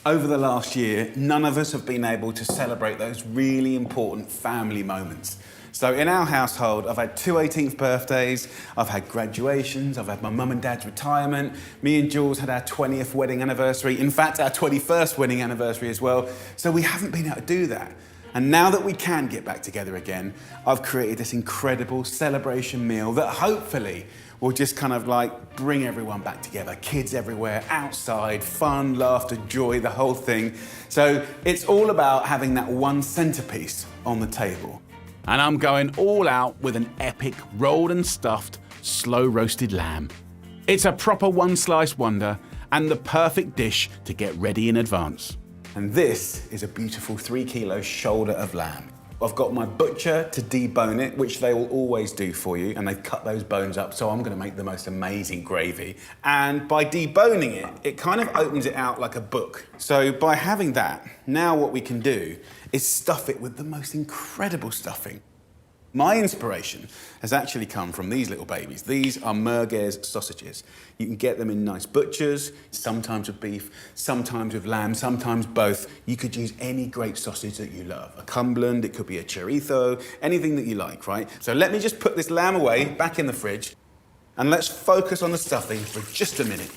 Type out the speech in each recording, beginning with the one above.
Over the last year, none of us have been able to celebrate those really important family moments. So in our household, I've had two 18th birthdays, I've had graduations, I've had my mum and dad's retirement, me and Jules had our 20th wedding anniversary, in fact our 21st wedding anniversary as well, so we haven't been able to do that. And now that we can get back together again, I've created this incredible celebration meal that hopefully will just kind of like bring everyone back together. Kids everywhere, outside, fun, laughter, joy, the whole thing. So it's all about having that one centerpiece on the table. And I'm going all out with an epic rolled and stuffed, slow roasted lamb. It's a proper one slice wonder and the perfect dish to get ready in advance. And this is a beautiful 3 kilo shoulder of lamb. I've got my butcher to debone it, which they will always do for you, and they've cut those bones up, so I'm gonna make the most amazing gravy. And by deboning it, it kind of opens it out like a book. So by having that, now what we can do is stuff it with the most incredible stuffing. My inspiration has actually come from these little babies. These are merguez sausages. You can get them in nice butchers, sometimes with beef, sometimes with lamb, sometimes both. You could use any great sausage that you love. A Cumberland, it could be a chorizo, anything that you like, right? So let me just put this lamb away, back in the fridge, and let's focus on the stuffing for just a minute.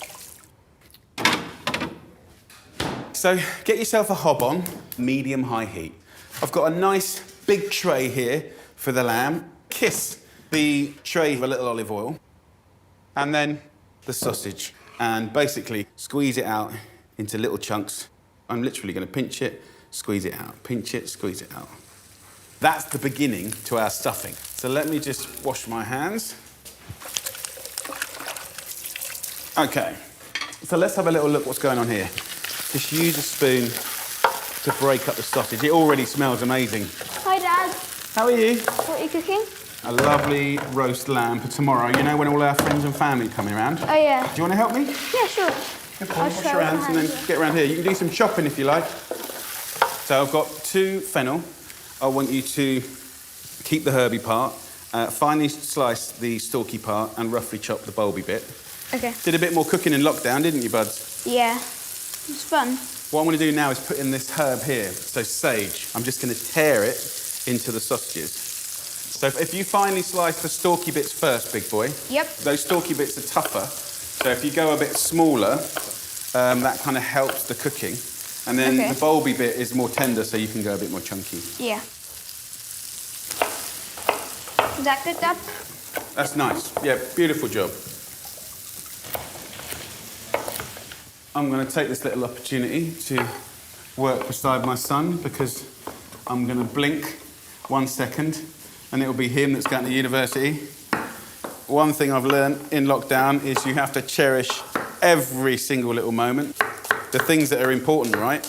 So get yourself a hob on, medium-high heat. I've got a nice big tray here for the lamb. Kiss the tray with a little olive oil, and then the sausage, and basically squeeze it out into little chunks. I'm literally going to pinch it, squeeze it out, pinch it, squeeze it out. That's the beginning to our stuffing. So let me just wash my hands. Okay, so let's have a little look what's going on here. Just use a spoon to break up the sausage. It already smells amazing. Hi, Dad. How are you? What are you cooking? A lovely roast lamb for tomorrow. You know when all our friends and family are coming around? Oh, yeah. Do you want to help me? Yeah, sure. I'll wash your hands and then get around here. You can do some chopping if you like. So I've got 2 fennel. I want you to keep the herby part, finely slice the stalky part and roughly chop the bulby bit. Okay. Did a bit more cooking in lockdown, didn't you, buds? Yeah. It's fun. What I'm going to do now is put in this herb here, so sage. I'm just going to tear it into the sausages. So if you finely slice the stalky bits first, big boy. Yep. Those stalky bits are tougher, so if you go a bit smaller, that kind of helps the cooking. And then the bulby bit is more tender, so you can go a bit more chunky. Yeah. Is that good, Dad? That's nice. Yeah, beautiful job. I'm going to take this little opportunity to work beside my son because I'm going to blink 1 second and it'll be him that's going to university. One thing I've learned in lockdown is you have to cherish every single little moment. The things that are important, right?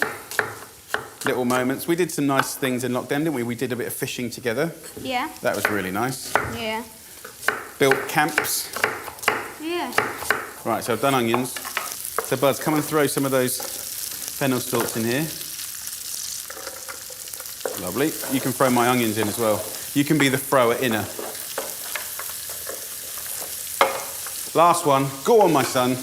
Little moments. We did some nice things in lockdown, didn't we? We did a bit of fishing together. Yeah. That was really nice. Yeah. Built camps. Yeah. Right, so I've done onions. So, Buzz, come and throw some of those fennel stalks in here. Lovely. You can throw my onions in as well. You can be the thrower inner. Last one. Go on, my son.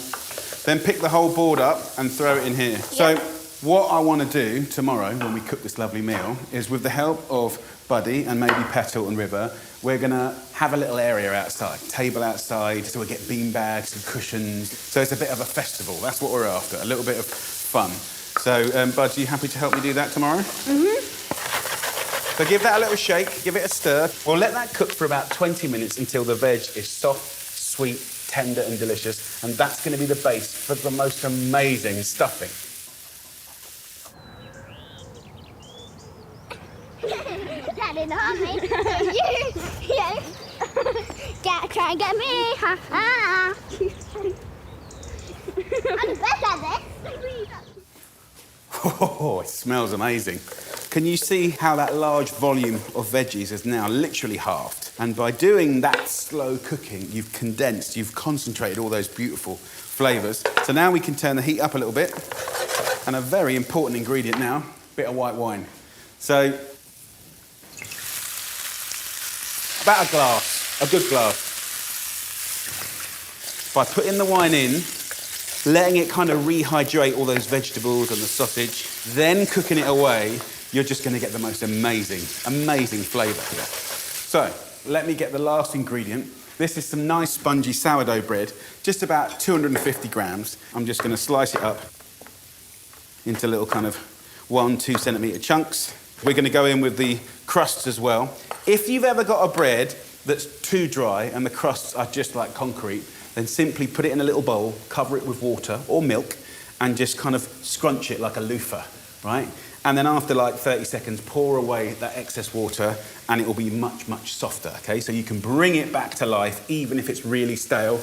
Then pick the whole board up and throw it in here. Yep. So, what I want to do tomorrow when we cook this lovely meal is, with the help of Buddy and maybe Petal and River, we're going to have a little area outside, table outside, so we get beanbags and cushions. So it's a bit of a festival. That's what we're after, a little bit of fun. So, Bud, are you happy to help me do that tomorrow? Mm-hmm. So give that a little shake, give it a stir. We'll let that cook for about 20 minutes until the veg is soft, sweet, tender and delicious. And that's going to be the base for the most amazing stuffing. Daddy, not me. You. Try and get me. Ha ha. I'm the best at this. Oh, it smells amazing. Can you see how that large volume of veggies is now literally halved? And by doing that slow cooking, you've condensed, you've concentrated all those beautiful flavours. So now we can turn the heat up a little bit. And a very important ingredient now, a bit of white wine. So, about a glass, a good glass. By putting the wine in, letting it kind of rehydrate all those vegetables and the sausage, then cooking it away, you're just going to get the most amazing, amazing flavour here. So, let me get the last ingredient. This is some nice spongy sourdough bread, just about 250 grams. I'm just going to slice it up into little kind of 1-2 centimetre chunks. We're going to go in with the crusts as well. If you've ever got a bread that's too dry and the crusts are just like concrete, then simply put it in a little bowl, cover it with water or milk, and just kind of scrunch it like a loofah, right? And then after like 30 seconds, pour away that excess water and it will be much, much softer, okay? So you can bring it back to life even if it's really stale.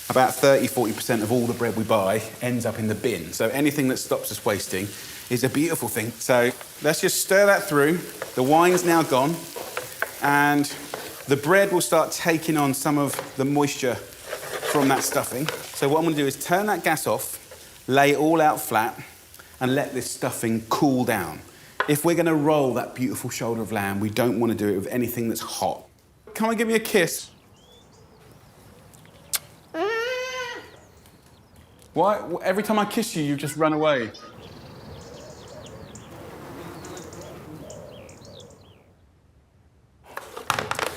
About 30-40% of all the bread we buy ends up in the bin. So anything that stops us wasting is a beautiful thing. So let's just stir that through. The wine's now gone and the bread will start taking on some of the moisture from that stuffing. So what I'm going to do is turn that gas off, lay it all out flat, and let this stuffing cool down. If we're going to roll that beautiful shoulder of lamb, we don't want to do it with anything that's hot. Come on, give me a kiss. Why? Every time I kiss you, you just run away.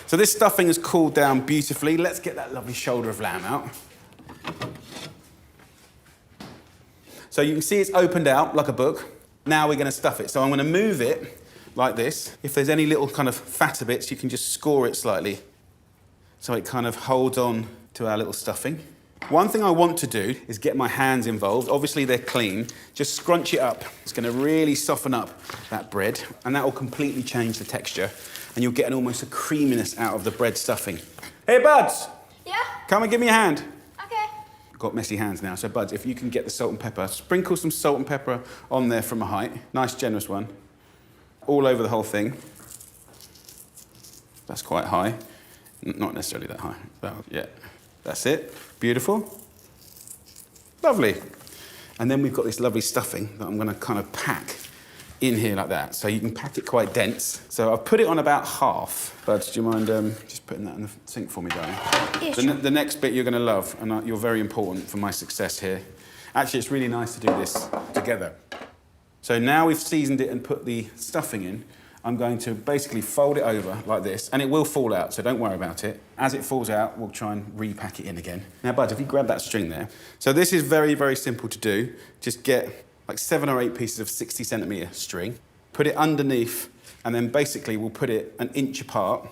So this stuffing has cooled down beautifully. Let's get that lovely shoulder of lamb out. So you can see it's opened out like a book. Now we're going to stuff it. So I'm going to move it like this. If there's any little kind of fatter bits, you can just score it slightly so it kind of holds on to our little stuffing. One thing I want to do is get my hands involved. Obviously they're clean. Just scrunch it up. It's going to really soften up that bread and that will completely change the texture and you'll get almost a creaminess out of the bread stuffing. Hey, Buds! Yeah? Come and give me a hand. Okay. Got messy hands now, so Buds, if you can get the salt and pepper, sprinkle some salt and pepper on there from a height. Nice, generous one. All over the whole thing. That's quite high. Not necessarily that high. Yeah, that's it. Beautiful. Lovely. And then we've got this lovely stuffing that I'm going to kind of pack in here like that. So you can pack it quite dense. So I've put it on about half. Buds, do you mind just putting that in the sink for me, darling? Yeah, sure. The next bit you're going to love, and you're very important for my success here. Actually, it's really nice to do this together. So now we've seasoned it and put the stuffing in, I'm going to basically fold it over like this, and it will fall out, so don't worry about it. As it falls out, we'll try and repack it in again. Now, Bud, if you grab that string there. So this is very, very simple to do. Just get like 7 or 8 pieces of 60 centimetre string, put it underneath, and then basically we'll put it an inch apart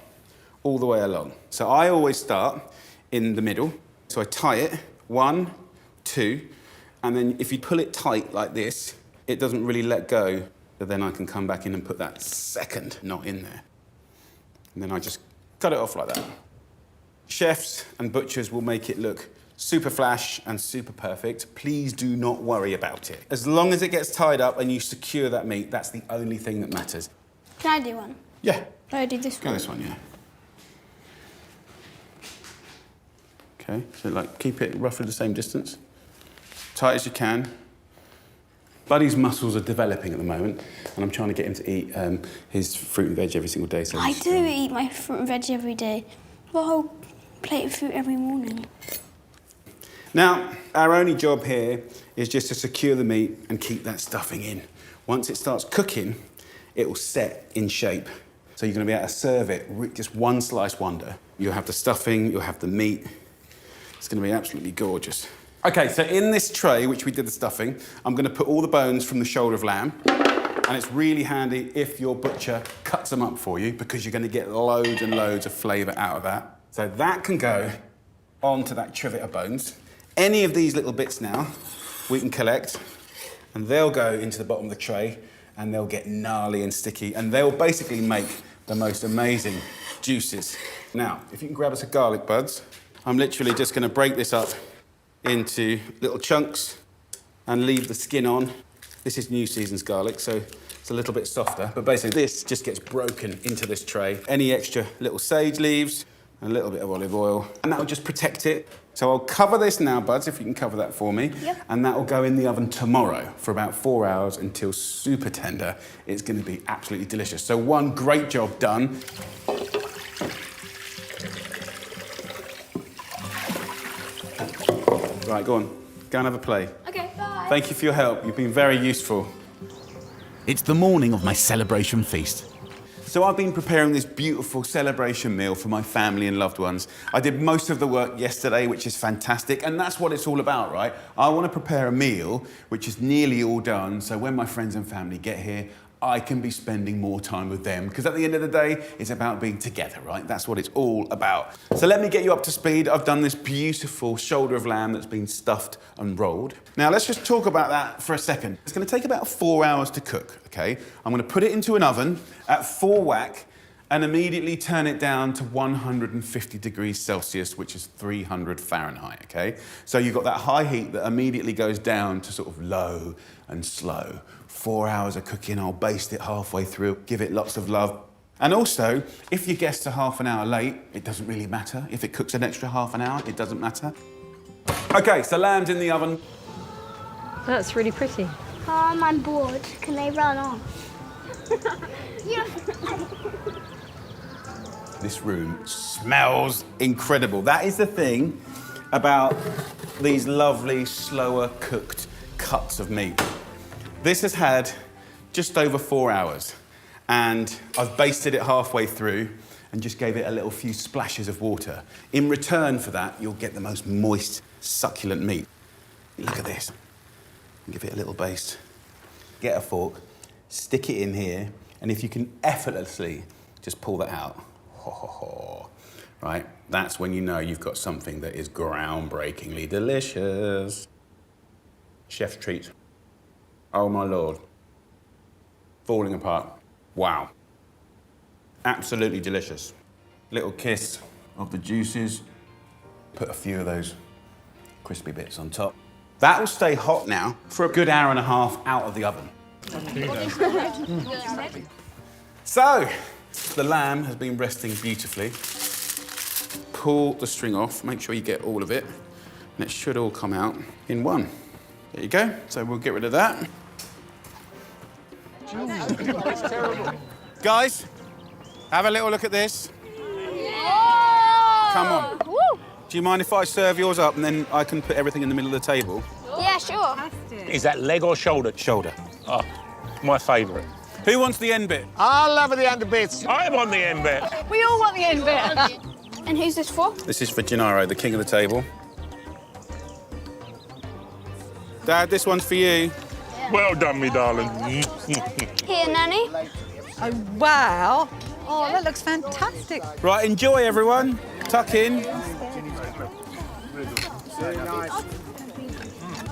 all the way along. So I always start in the middle. So I tie it, 1, 2, and then if you pull it tight like this, it doesn't really let go. So then I can come back in and put that second knot in there. And then I just cut it off like that. Chefs and butchers will make it look super flash and super perfect. Please do not worry about it. As long as it gets tied up and you secure that meat, that's the only thing that matters. Can I do one? Yeah. Can I do this one? Go this one, yeah. Okay, so like keep it roughly the same distance. Tight as you can. Buddy's muscles are developing at the moment, and I'm trying to get him to eat his fruit and veg every single day. So I do eat my fruit and veg every day. I've got a whole plate of fruit every morning. Now, our only job here is just to secure the meat and keep that stuffing in. Once it starts cooking, it will set in shape. So you're going to be able to serve it just one slice wonder. You'll have the stuffing, you'll have the meat. It's going to be absolutely gorgeous. Okay, so in this tray, which we did the stuffing, I'm going to put all the bones from the shoulder of lamb. And it's really handy if your butcher cuts them up for you because you're going to get loads and loads of flavour out of that. So that can go onto that trivet of bones. Any of these little bits now, we can collect, and they'll go into the bottom of the tray, and they'll get gnarly and sticky, and they'll basically make the most amazing juices. Now, if you can grab us a garlic, Buds, I'm literally just going to break this up into little chunks and leave the skin on. This is New Season's garlic, so it's a little bit softer, but basically this just gets broken into this tray. Any extra little sage leaves, and a little bit of olive oil, and that'll just protect it. So I'll cover this now, Buds, if you can cover that for me. Yep. And that will go in the oven tomorrow for about 4 hours until super tender. It's going to be absolutely delicious. So one great job done. Right, go on. Go and have a play. Okay, bye. Thank you for your help. You've been very useful. It's the morning of my celebration feast. So I've been preparing this beautiful celebration meal for my family and loved ones. I did most of the work yesterday, which is fantastic, and that's what it's all about, right? I want to prepare a meal which is nearly all done, so when my friends and family get here, I can be spending more time with them, because at the end of the day, it's about being together, right? That's what it's all about. So let me get you up to speed. I've done this beautiful shoulder of lamb that's been stuffed and rolled. Now let's just talk about that for a second. It's going to take about 4 hours to cook, okay? I'm going to put it into an oven at 4 whack and immediately turn it down to 150 degrees Celsius, which is 300 Fahrenheit, okay? So you've got that high heat that immediately goes down to sort of low and slow. 4 hours of cooking, I'll baste it halfway through, give it lots of love. And also, if your guests are half an hour late, it doesn't really matter. If it cooks an extra half an hour, it doesn't matter. Okay, so lamb's in the oven. That's really pretty. I'm bored. Can they run on? Yeah. This room smells incredible. That is the thing about these lovely, slower cooked cuts of meat. This has had just over 4 hours, and I've basted it halfway through and just gave it a little few splashes of water. In return for that, you'll get the most moist, succulent meat. Look at this. Give it a little baste. Get a fork, stick it in here, and if you can effortlessly just pull that out, ho, ho, ho. Right? That's when you know you've got something that is groundbreakingly delicious. Chef's treat. Oh my Lord. Falling apart. Wow. Absolutely delicious. Little kiss of the juices. Put a few of those crispy bits on top. That will stay hot now for a good hour and a half out of the oven. So, the lamb has been resting beautifully. Pull the string off, make sure you get all of it, and it should all come out in one. There you go. So we'll get rid of that. That's terrible. Guys, have a little look at this. Come on. Woo. Do you mind if I serve yours up and then I can put everything in the middle of the table? Yeah, sure. Is that leg or shoulder? Shoulder. Oh, my favourite. Who wants the end bit? I'll have the end bits. I want the end bit. We all want the end bit. And who's this for? This is for Gennaro, the king of the table. Dad, this one's for you. Well done, me darling. Here, Nanny. Oh, wow. Oh, that looks fantastic. Right, enjoy, everyone. Tuck in.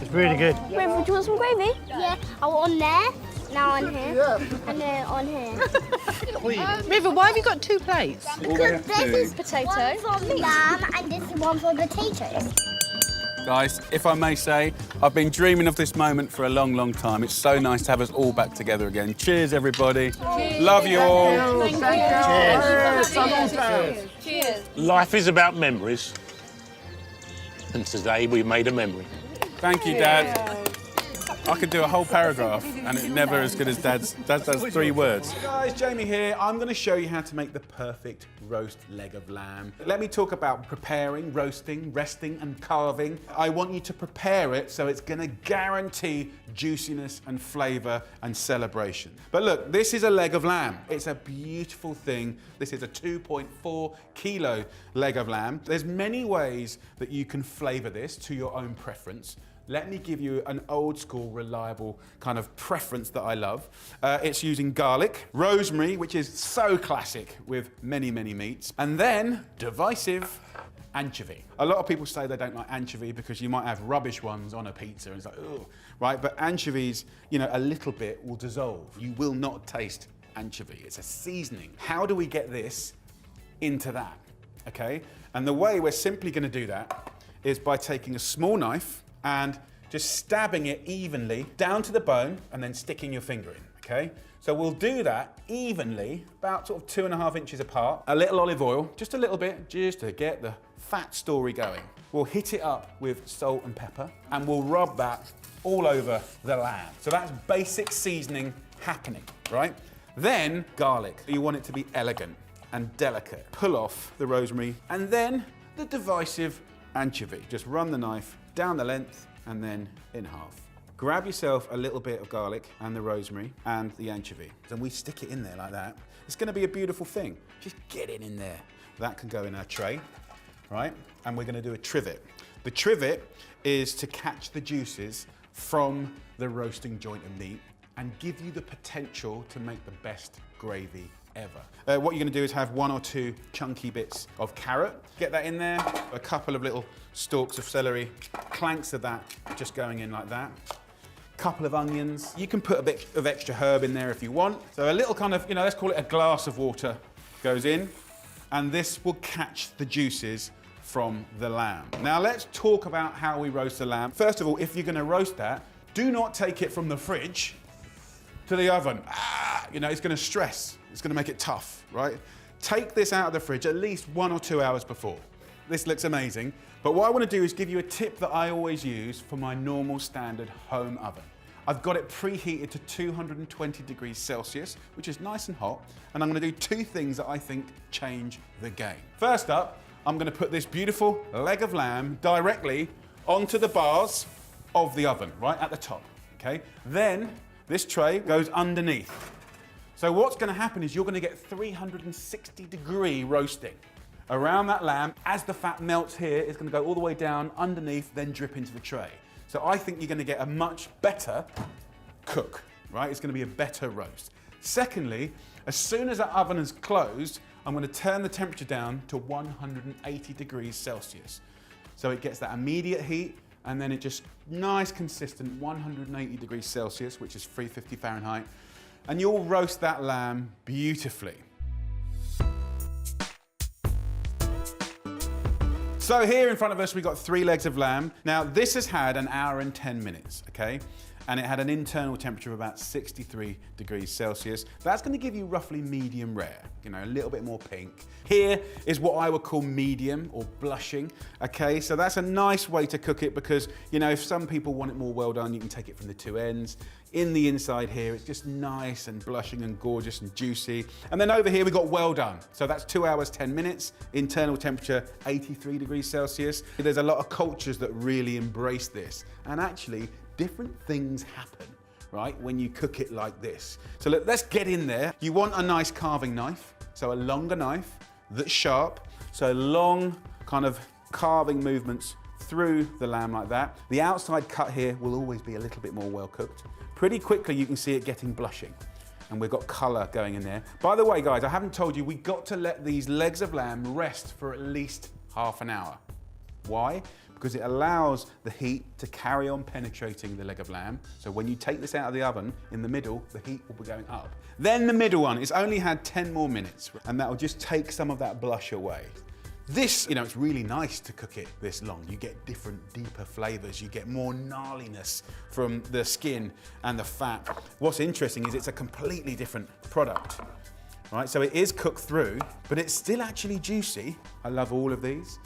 It's really good. River, do you want some gravy? Yeah. Oh, on there. Now on here. And then on here. River, why have you got 2 plates? Because this is potato. One for lamb and this is one for potatoes. Guys, if I may say, I've been dreaming of this moment for a long, long time. It's so nice to have us all back together again. Cheers, everybody. Cheers. Love you all. Cheers. Life is about memories. And today we made a memory. Thank you, Dad. I could do a whole paragraph, and it's never as good as Dad's. Dad does 3 words. Guys, Jamie here. I'm going to show you how to make the perfect roast leg of lamb. Let me talk about preparing, roasting, resting, and carving. I want you to prepare it so it's going to guarantee juiciness and flavour and celebration. But look, this is a leg of lamb. It's a beautiful thing. This is a 2.4 kilo leg of lamb. There's many ways that you can flavour this to your own preference. Let me give you an old school, reliable kind of preference that I love. It's using garlic, rosemary, which is so classic with many, many meats, and then divisive anchovy. A lot of people say they don't like anchovy because you might have rubbish ones on a pizza and it's like, ugh, right? But anchovies, you know, a little bit will dissolve. You will not taste anchovy. It's a seasoning. How do we get this into that, okay? And the way we're simply gonna do that is by taking a small knife and just stabbing it evenly down to the bone and then sticking your finger in, okay? So we'll do that evenly, about sort of 2.5 inches apart. A little olive oil, just a little bit, just to get the fat story going. We'll hit it up with salt and pepper and we'll rub that all over the lamb. So that's basic seasoning happening, right? Then garlic. You want it to be elegant and delicate. Pull off the rosemary and then the divisive anchovy. Just run the knife down the length and then in half. Grab yourself a little bit of garlic and the rosemary and the anchovy, and we stick it in there like that. It's gonna be a beautiful thing. Just get it in there. That can go in our tray, right? And we're gonna do a trivet. The trivet is to catch the juices from the roasting joint of meat and give you the potential to make the best gravy ever. What you're gonna do is have 1 or 2 chunky bits of carrot. Get that in there, a couple of little stalks of celery, clanks of that just going in like that. Couple of onions. You can put a bit of extra herb in there if you want. So a little kind of, let's call it a glass of water goes in, and this will catch the juices from the lamb. Now let's talk about how we roast the lamb. First of all, if you're gonna roast that, do not take it from the fridge to the oven. It's gonna stress. It's gonna make it tough, right? Take this out of the fridge at least 1 or 2 hours before. This looks amazing, but what I wanna do is give you a tip that I always use for my normal standard home oven. I've got it preheated to 220 degrees Celsius, which is nice and hot, and I'm gonna do 2 things that I think change the game. First up, I'm gonna put this beautiful leg of lamb directly onto the bars of the oven, right at the top, okay? Then this tray goes underneath. So what's gonna happen is you're gonna get 360-degree roasting around that lamb. As the fat melts here, it's gonna go all the way down underneath, then drip into the tray. So I think you're gonna get a much better cook, right? It's gonna be a better roast. Secondly, as soon as that oven is closed, I'm gonna turn the temperature down to 180 degrees Celsius. So it gets that immediate heat, and then it just nice, consistent 180 degrees Celsius, which is 350 Fahrenheit, and you'll roast that lamb beautifully. So here in front of us, we've got 3 legs of lamb. Now this has had 1 hour and 10 minutes, okay? And it had an internal temperature of about 63 degrees Celsius. That's gonna give you roughly medium rare, a little bit more pink. Here is what I would call medium or blushing, okay? So that's a nice way to cook it because, if some people want it more well done, you can take it from the 2 ends. In the inside here, it's just nice and blushing and gorgeous and juicy. And then over here, we've got well done. So that's 2 hours, 10 minutes, internal temperature 83 degrees Celsius. There's a lot of cultures that really embrace this. And actually, different things happen, right, when you cook it like this. So let's get in there. You want a nice carving knife, so a longer knife that's sharp, so long kind of carving movements through the lamb like that. The outside cut here will always be a little bit more well cooked. Pretty quickly you can see it getting blushing, and we've got colour going in there. By the way, guys, I haven't told you, we've got to let these legs of lamb rest for at least half an hour. Why? Because it allows the heat to carry on penetrating the leg of lamb. So when you take this out of the oven, in the middle, the heat will be going up. Then the middle one, it's only had 10 more minutes, and that will just take some of that blush away. This, it's really nice to cook it this long. You get different, deeper flavors. You get more gnarliness from the skin and the fat. What's interesting is it's a completely different product, right? So it is cooked through, but it's still actually juicy. I love all of these.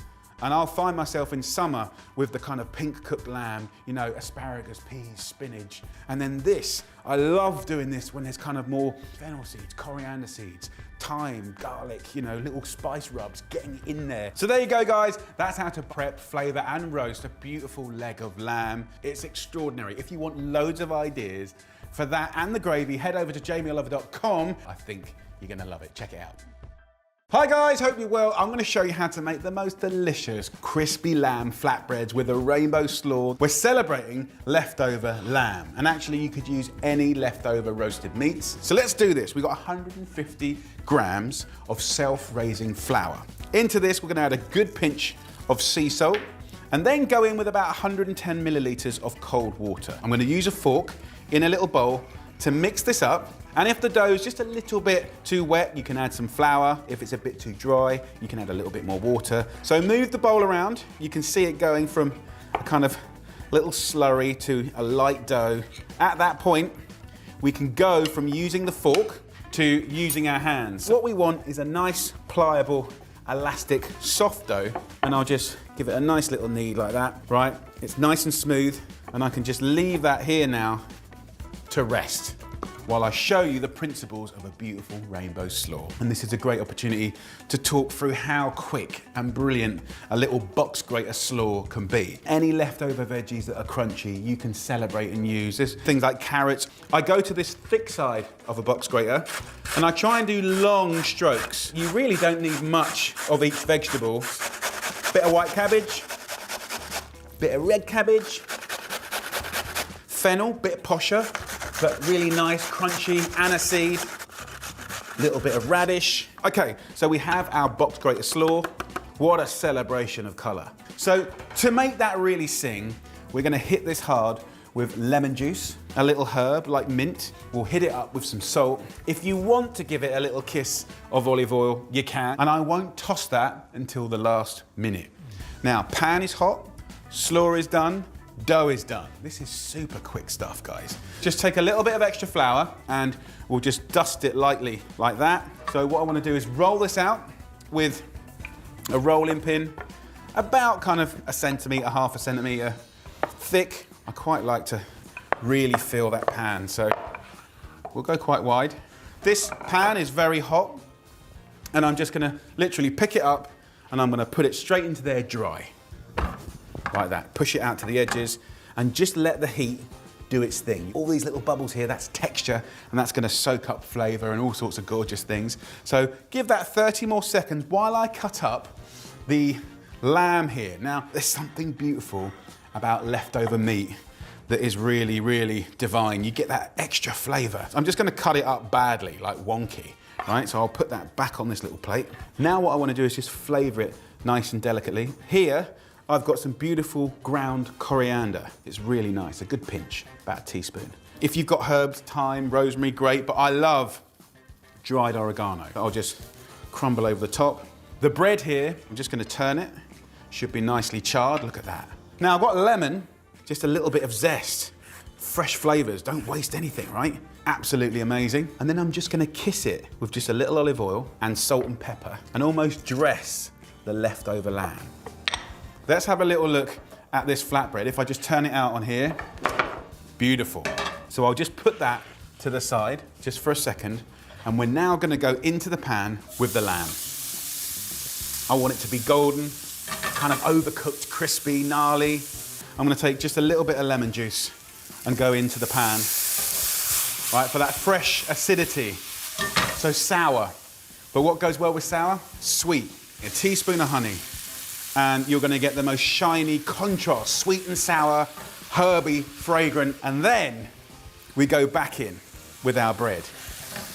And I'll find myself in summer with the kind of pink cooked lamb, asparagus, peas, spinach. And then this, I love doing this when there's kind of more fennel seeds, coriander seeds, thyme, garlic, little spice rubs getting in there. So there you go, guys. That's how to prep, flavor, and roast a beautiful leg of lamb. It's extraordinary. If you want loads of ideas for that and the gravy, head over to jamieoliver.com. I think you're gonna love it. Check it out. Hi guys, hope you're well. I'm going to show you how to make the most delicious crispy lamb flatbreads with a rainbow slaw. We're celebrating leftover lamb, and actually you could use any leftover roasted meats. So let's do this. We've got 150 grams of self-raising flour. Into this we're going to add a good pinch of sea salt, and then go in with about 110 milliliters of cold water. I'm going to use a fork in a little bowl to mix this up. And if the dough is just a little bit too wet, you can add some flour. If it's a bit too dry, you can add a little bit more water. So move the bowl around. You can see it going from a kind of little slurry to a light dough. At that point, we can go from using the fork to using our hands. What we want is a nice, pliable, elastic, soft dough. And I'll just give it a nice little knead like that, right? It's nice and smooth, and I can just leave that here now to rest. while I show you the principles of a beautiful rainbow slaw. And this is a great opportunity to talk through how quick and brilliant a little box grater slaw can be. Any leftover veggies that are crunchy, you can celebrate and use. There's things like carrots. I go to this thick side of a box grater and I try and do long strokes. You really don't need much of each vegetable. Bit of white cabbage, bit of red cabbage, fennel, bit posher, but really nice, crunchy, aniseed, little bit of radish. Okay, so we have our box grater slaw. What a celebration of colour. So to make that really sing, we're gonna hit this hard with lemon juice, a little herb like mint. We'll hit it up with some salt. If you want to give it a little kiss of olive oil, you can. And I won't toss that until the last minute. Now, pan is hot, slaw is done, dough is done. This is super quick stuff, guys. Just take a little bit of extra flour and we'll just dust it lightly like that. So what I want to do is roll this out with a rolling pin, about kind of a centimetre, half a centimetre thick. I quite like to really fill that pan, so we'll go quite wide. This pan is very hot and I'm just gonna literally pick it up and I'm gonna put it straight into there dry. Like that, push it out to the edges and just let the heat do its thing. All these little bubbles here, that's texture and that's gonna soak up flavor and all sorts of gorgeous things. So give that 30 more seconds while I cut up the lamb here. Now, there's something beautiful about leftover meat that is really, really divine. You get that extra flavor. I'm just gonna cut it up badly, like wonky, right? So I'll put that back on this little plate. Now what I wanna do is just flavor it nice and delicately. Here, I've got some beautiful ground coriander. It's really nice, a good pinch, about a teaspoon. If you've got herbs, thyme, rosemary, great, but I love dried oregano. I'll just crumble over the top. The bread here, I'm just gonna turn it. Should be nicely charred, look at that. Now I've got lemon, just a little bit of zest, fresh flavors, don't waste anything, right? Absolutely amazing. And then I'm just gonna kiss it with just a little olive oil and salt and pepper and almost dress the leftover lamb. Let's have a little look at this flatbread. If I just turn it out on here, beautiful. So I'll just put that to the side just for a second, and we're now gonna go into the pan with the lamb. I want it to be golden, kind of overcooked, crispy, gnarly. I'm gonna take just a little bit of lemon juice and go into the pan, right, for that fresh acidity. So sour, but what goes well with sour? Sweet, a teaspoon of honey. And you're gonna get the most shiny contrast, sweet and sour, herby, fragrant, and then we go back in with our bread.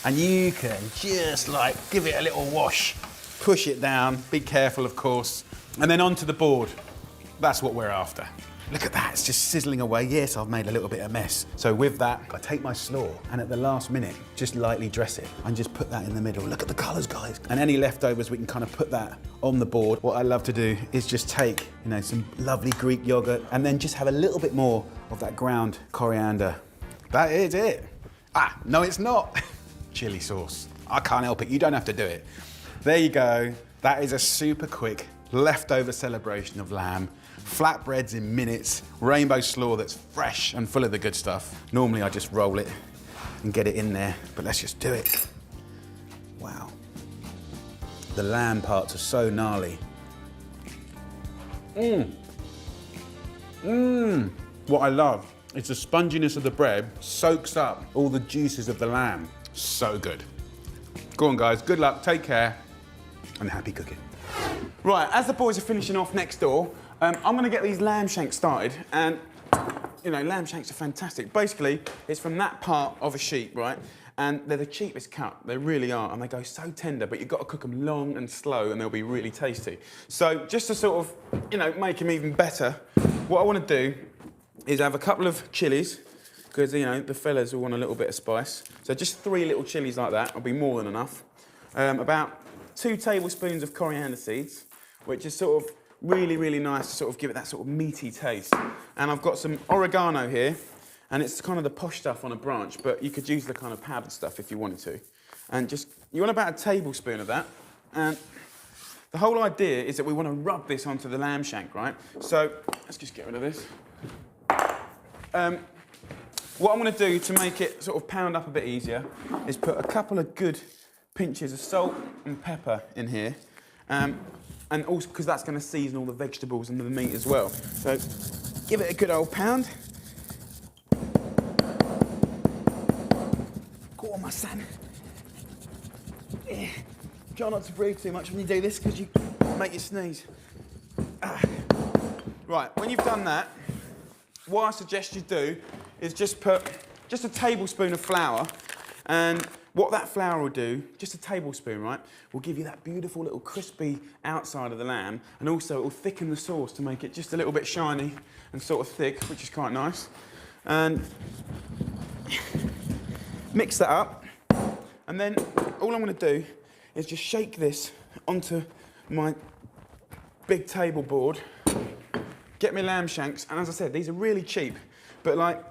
And you can just like give it a little wash, push it down, be careful of course, and then onto the board. That's what we're after. Look at that, it's just sizzling away. Yes, I've made a little bit of mess. So with that, I take my slaw and at the last minute, just lightly dress it and just put that in the middle. Look at the colors, guys. And any leftovers, we can kind of put that on the board. What I love to do is just take, you know, some lovely Greek yogurt and then just have a little bit more of that ground coriander. That is it. Ah, no, it's not. Chili sauce. I can't help it, you don't have to do it. There you go. That is a super quick leftover celebration of lamb. Flatbreads in minutes, rainbow slaw that's fresh and full of the good stuff. Normally I just roll it and get it in there, but let's just do it. Wow. The lamb parts are so gnarly. What I love is the sponginess of the bread soaks up all the juices of the lamb. So good. Go on guys, good luck, take care, and happy cooking. Right, as the boys are finishing off next door, I'm gonna get these lamb shanks started, and you know, lamb shanks are fantastic. Basically, it's from that part of a sheep, right? And they're the cheapest cut, they really are, and they go so tender, but you've got to cook them long and slow, and they'll be really tasty. So just to sort of, you know, make them even better, what I wanna do is have a couple of chilies, because, you know, the fellas will want a little bit of spice. So just 3 little chilies like that will be more than enough. About 2 tablespoons of coriander seeds, which is sort of really, really nice to sort of give it that sort of meaty taste. And I've got some oregano here, and it's kind of the posh stuff on a branch, but you could use the kind of powdered stuff if you wanted to. And just, you want about a tablespoon of that. And the whole idea is that we want to rub this onto the lamb shank, right? So let's just get rid of this. what I'm going to do to make it sort of pound up a bit easier is put a couple of good pinches of salt and pepper in here. And also because that's going to season all the vegetables and the meat as well. So give it a good old pound. Go on, my son. Yeah. Try not to breathe too much when you do this because you make you sneeze. Right, when you've done that, what I suggest you do is just put just a tablespoon of flour, and what that flour will do, just a tablespoon, right, will give you that beautiful little crispy outside of the lamb, and also it will thicken the sauce to make it just a little bit shiny and sort of thick, which is quite nice. And mix that up, and then all I'm going to do is just shake this onto my big table board, get my lamb shanks, and as I said, these are really cheap, but like,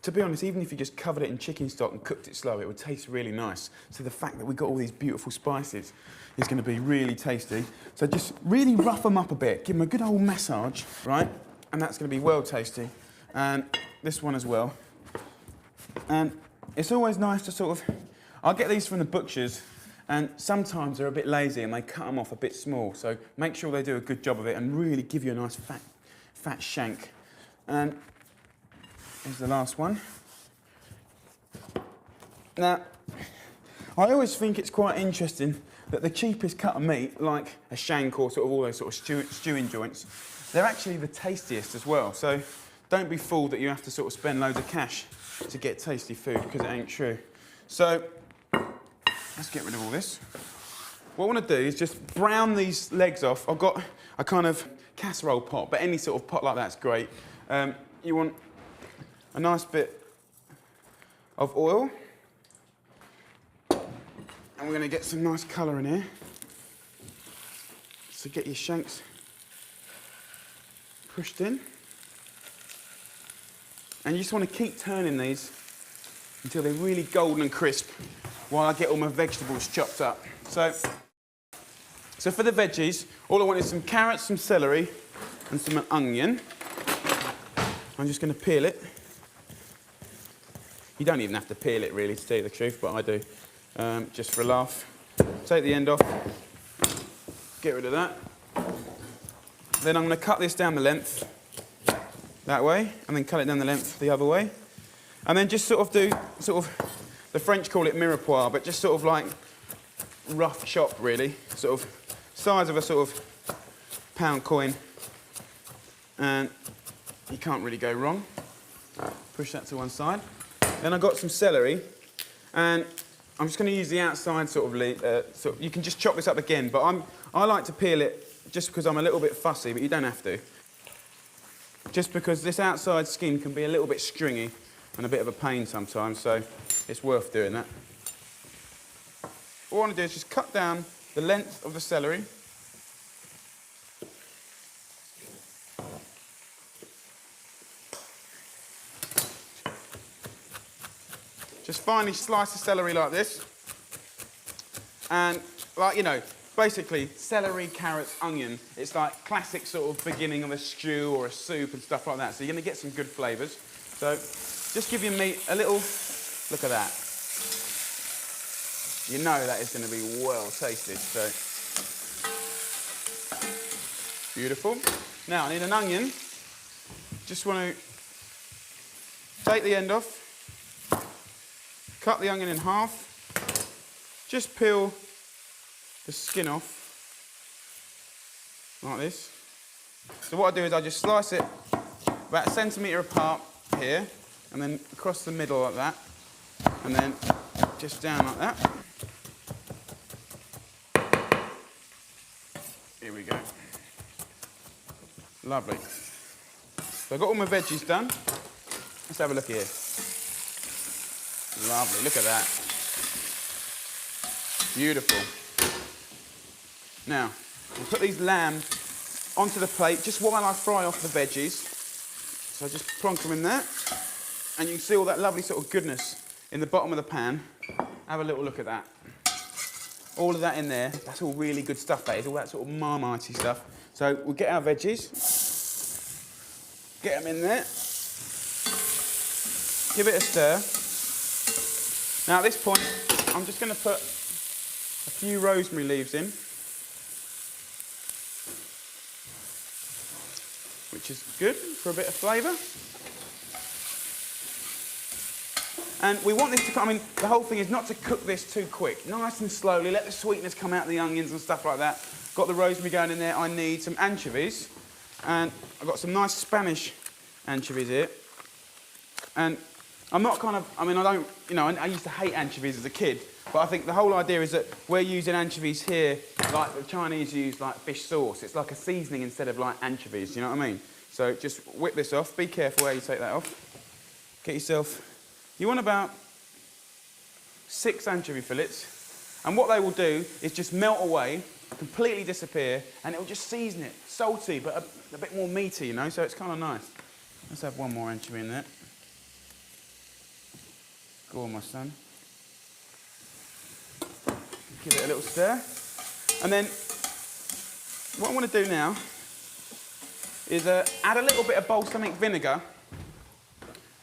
to be honest, even if you just covered it in chicken stock and cooked it slow, it would taste really nice. So the fact that we've got all these beautiful spices is going to be really tasty. So just really rough them up a bit, give them a good old massage, right? And that's going to be well tasty. And this one as well. And it's always nice to sort of, I'll get these from the butchers, and sometimes they're a bit lazy and they cut them off a bit small. So make sure they do a good job of it and really give you a nice fat shank. And here's the last one. Now, I always think it's quite interesting that the cheapest cut of meat, like a shank or sort of all those sort of stewing joints, they're actually the tastiest as well. So don't be fooled that you have to sort of spend loads of cash to get tasty food, because it ain't true. So let's get rid of all this. What I want to do is just brown these legs off. I've got a kind of casserole pot, but any sort of pot like that's great. You want a nice bit of oil, and we're going to get some nice colour in here. So get your shanks pushed in, and you just want to keep turning these until they're really golden and crisp while I get all my vegetables chopped up. So for the veggies, all I want is some carrots, some celery, and some onion. I'm just going to peel it. You don't even have to peel it, really, to tell you the truth, but I do, just for a laugh. Take the end off, get rid of that. Then I'm going to cut this down the length, that way, and then cut it down the length the other way. And then just sort of do, the French call it mirepoix, but just sort of like rough chop, really. Sort of size of a sort of pound coin. And you can't really go wrong. Push that to one side. Then I've got some celery, and I'm just going to use the outside sort of you can just chop this up again, but I like to peel it just because I'm a little bit fussy, but you don't have to. Just because this outside skin can be a little bit stringy and a bit of a pain sometimes, so it's worth doing that. All I want to do is just cut down the length of the celery. Just finely slice the celery like this. And, like, you know, basically, celery, carrots, onion, it's like classic sort of beginning of a stew or a soup and stuff like that. So you're going to get some good flavours. So just give your meat a little, look at that. You know that is going to be well tasted, so. Beautiful. Now, I need an onion. Just want to take the end off. Cut the onion in half. Just peel the skin off, like this. So what I do is I just slice it about 1 centimetre apart here, and then across the middle like that, and then just down like that. Here we go. Lovely. So I've got all my veggies done. Let's have a look here. Lovely, look at that. Beautiful. Now, we'll put these lamb onto the plate just while I fry off the veggies. So just plonk them in there. And you can see all that lovely sort of goodness in the bottom of the pan. Have a little look at that. All of that in there, that's all really good stuff, that is, all that sort of marmitey stuff. So we'll get our veggies, get them in there. Give it a stir. Now at this point, I'm just going to put a few rosemary leaves in, which is good for a bit of flavour. And we want this to, I mean, the whole thing is not to cook this too quick. Nice and slowly, let the sweetness come out of the onions and stuff like that. Got the rosemary going in there. I need some anchovies. And I've got some nice Spanish anchovies here. And I'm not kind of, I mean, I don't, you know, I used to hate anchovies as a kid, but I think the whole idea is that we're using anchovies here like the Chinese use like fish sauce. It's like a seasoning instead of like anchovies, you know what I mean? So just whip this off. Be careful how you take that off. Get yourself, you want about 6 anchovy fillets, and what they will do is just melt away, completely disappear, and it will just season it. Salty, but a bit more meaty, you know, so it's kind of nice. Let's have one more anchovy in there. Go on, my son. Give it a little stir. And then, what I want to do now is add a little bit of balsamic vinegar,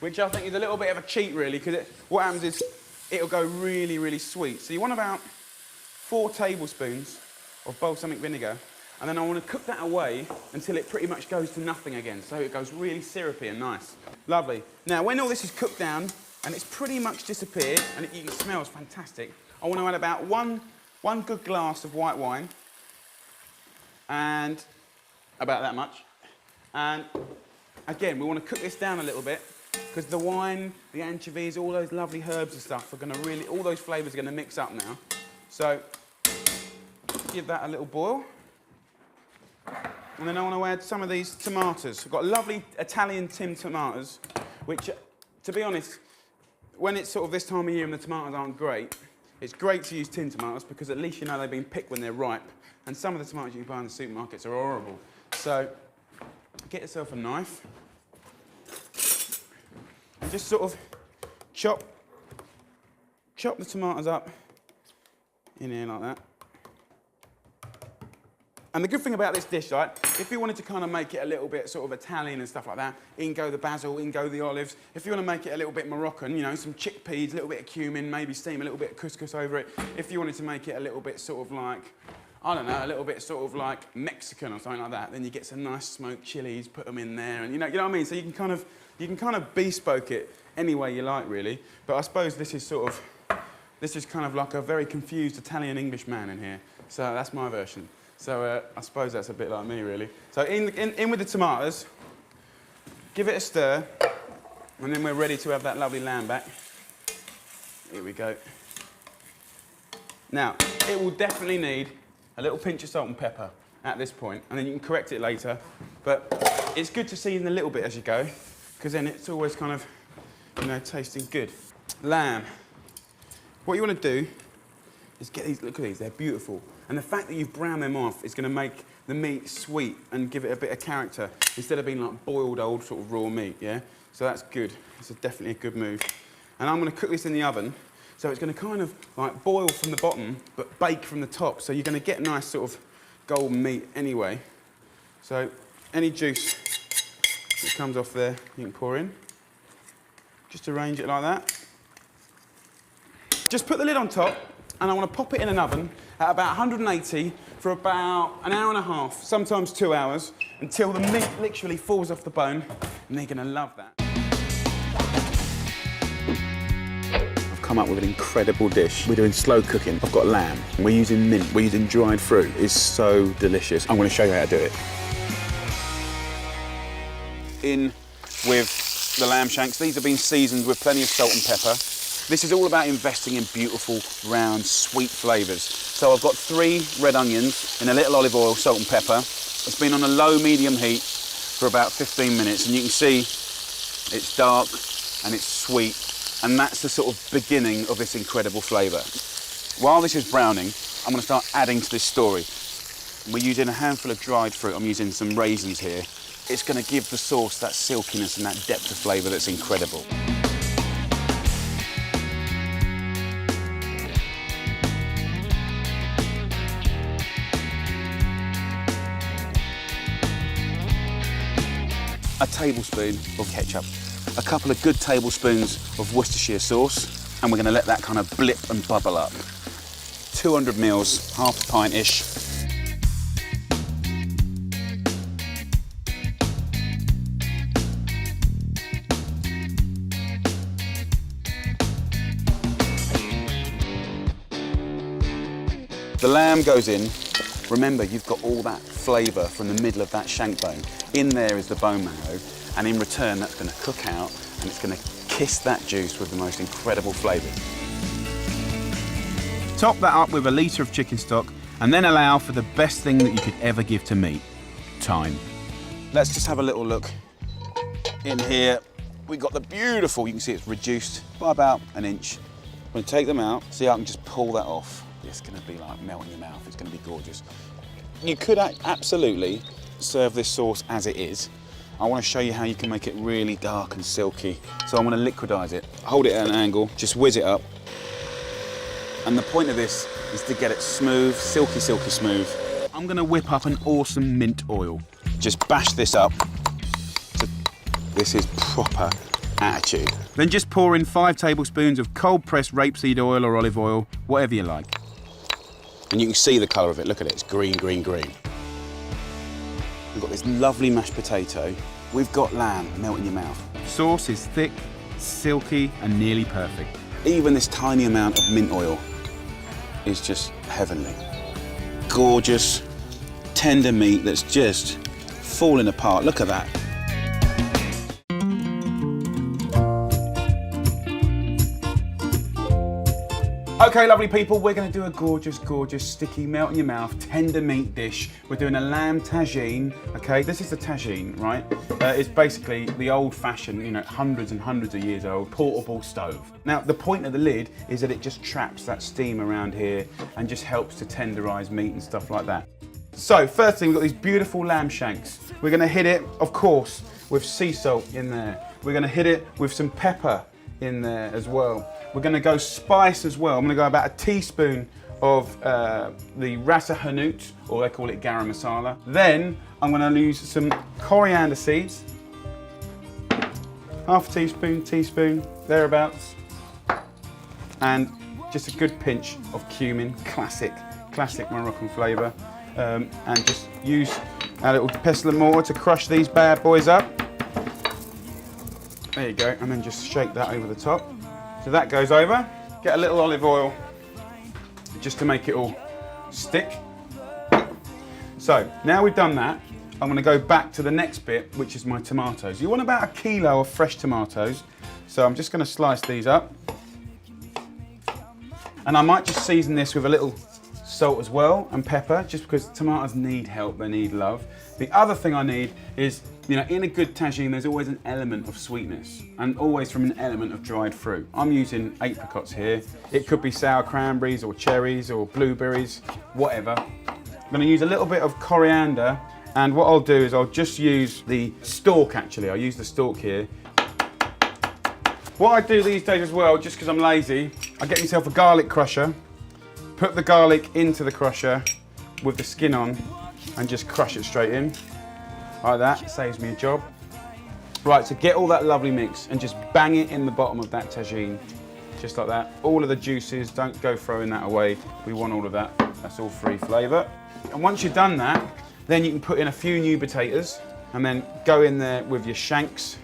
which I think is a little bit of a cheat, really, because what happens is it'll go really, really sweet. So you want about 4 tablespoons of balsamic vinegar, and then I want to cook that away until it pretty much goes to nothing again, so it goes really syrupy and nice. Lovely. Now, when all this is cooked down, and it's pretty much disappeared, and you can smell it's fantastic, I want to add about one good glass of white wine, and about that much. And again, we want to cook this down a little bit, because the wine, the anchovies, all those lovely herbs and stuff are going to really, all those flavours are going to mix up now. So, give that a little boil. And then I want to add some of these tomatoes. I've got lovely Italian tinned tomatoes, which, to be honest, when it's sort of this time of year and the tomatoes aren't great, it's great to use tinned tomatoes because at least you know they've been picked when they're ripe. And some of the tomatoes you can buy in the supermarkets are horrible. So, get yourself a knife. And just sort of chop the tomatoes up in here like that. And the good thing about this dish, right, if you wanted to kind of make it a little bit sort of Italian and stuff like that, in go the basil, in go the olives. If you want to make it a little bit Moroccan, you know, some chickpeas, a little bit of cumin, maybe steam a little bit of couscous over it. If you wanted to make it a little bit sort of like, I don't know, a little bit sort of like Mexican or something like that, then you get some nice smoked chilies, put them in there, and you know what I mean? So you can kind of bespoke it any way you like, really. But I suppose this is kind of like a very confused Italian-English man in here. So that's my version. So I suppose that's a bit like me, really. So in with the tomatoes, give it a stir, and then we're ready to have that lovely lamb back. Here we go. Now, it will definitely need a little pinch of salt and pepper at this point, and then you can correct it later. But it's good to season a little bit as you go, because then it's always kind of, you know, tasting good. Lamb. What you want to do is get these, look at these, they're beautiful. And the fact that you've browned them off is going to make the meat sweet and give it a bit of character instead of being like boiled old sort of raw meat, yeah? So that's good. It's definitely a good move. And I'm going to cook this in the oven. So it's going to kind of like boil from the bottom, but bake from the top. So you're going to get nice sort of golden meat anyway. So any juice that comes off there, you can pour in. Just arrange it like that. Just put the lid on top, and I want to pop it in an oven at about 180 for about an hour and a half, sometimes 2 hours, until the meat literally falls off the bone, and they're going to love that. I've come up with an incredible dish. We're doing slow cooking. I've got lamb. We're using mint. We're using dried fruit. It's so delicious. I'm going to show you how to do it. In with the lamb shanks. These have been seasoned with plenty of salt and pepper. This is all about investing in beautiful, round, sweet flavours. So I've got 3 red onions in a little olive oil, salt and pepper. It's been on a low, medium heat for about 15 minutes, and you can see it's dark and it's sweet, and that's the sort of beginning of this incredible flavour. While this is browning, I'm going to start adding to this story. We're using a handful of dried fruit. I'm using some raisins here. It's going to give the sauce that silkiness and that depth of flavour that's incredible. A tablespoon of ketchup, a couple of good tablespoons of Worcestershire sauce, and we're going to let that kind of blip and bubble up. 200 mils, half a pint-ish. The lamb goes in. Remember, you've got all that flavour from the middle of that shank bone. In there is the bone marrow, and in return, that's going to cook out, and it's going to kiss that juice with the most incredible flavour. Top that up with a litre of chicken stock, and then allow for the best thing that you could ever give to meat, time. Let's just have a little look in here. We've got the beautiful, you can see it's reduced by about an inch. I'm going to take them out, see how I can just pull that off. It's going to be like melt in your mouth. It's going to be gorgeous. You could absolutely serve this sauce as it is. I want to show you how you can make it really dark and silky. So I'm going to liquidize it. Hold it at an angle, just whiz it up. And the point of this is to get it smooth, silky, silky smooth. I'm going to whip up an awesome mint oil. Just bash this up. This is proper attitude. Then just pour in 5 tablespoons of cold pressed rapeseed oil or olive oil, whatever you like. And you can see the colour of it. Look at it, it's green, green, green. We've got this lovely mashed potato. We've got lamb, melt in your mouth. Sauce is thick, silky, and nearly perfect. Even this tiny amount of mint oil is just heavenly. Gorgeous, tender meat that's just falling apart. Look at that. Okay, lovely people, we're going to do a gorgeous, gorgeous, sticky, melt in your mouth, tender meat dish. We're doing a lamb tajine, okay? This is the tajine, right? It's basically the old-fashioned, you know, hundreds and hundreds of years old, portable stove. Now, the point of the lid is that it just traps that steam around here and just helps to tenderize meat and stuff like that. So, first thing, we've got these beautiful lamb shanks. We're going to hit it, of course, with sea salt in there. We're going to hit it with some pepper in there as well. We're going to go spice as well. I'm going to go about a teaspoon of the rasa hanout, or they call it garam masala. Then I'm going to use some coriander seeds. Half a teaspoon, thereabouts. And just a good pinch of cumin, classic Moroccan flavour. And just use a little pestle and mortar to crush these bad boys up. There you go, and then just shake that over the top. So that goes over. Get a little olive oil just to make it all stick. So now we've done that, I'm going to go back to the next bit, which is my tomatoes. You want about 1 kilo of fresh tomatoes. So I'm just going to slice these up. And I might just season this with a little salt as well and pepper, just because tomatoes need help, they need love. The other thing I need is, you know, in a good tagine, there's always an element of sweetness and always from an element of dried fruit. I'm using apricots here. It could be sour cranberries or cherries or blueberries, whatever. I'm going to use a little bit of coriander, and what I'll do is I'll just use the stalk actually. I'll use the stalk here. What I do these days as well, just because I'm lazy, I get myself a garlic crusher, put the garlic into the crusher with the skin on and just crush it straight in. Like that, saves me a job. Right, so get all that lovely mix and just bang it in the bottom of that tagine, just like that. All of the juices, don't go throwing that away. We want all of that, that's all free flavour. And once you've done that, then you can put in a few new potatoes and then go in there with your shanks,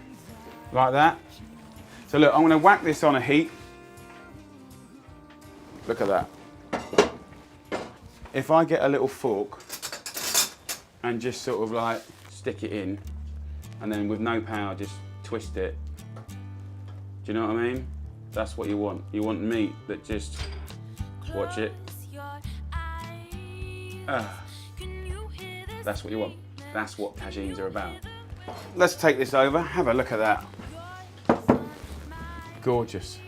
like that. So look, I'm gonna whack this on a heat. Look at that. If I get a little fork and just sort of like stick it in, and then with no power just twist it. Do you know what I mean? That's what you want. You want meat that just, watch it. That's what you want. That's what tagines are about. Let's take this over, have a look at that. Gorgeous.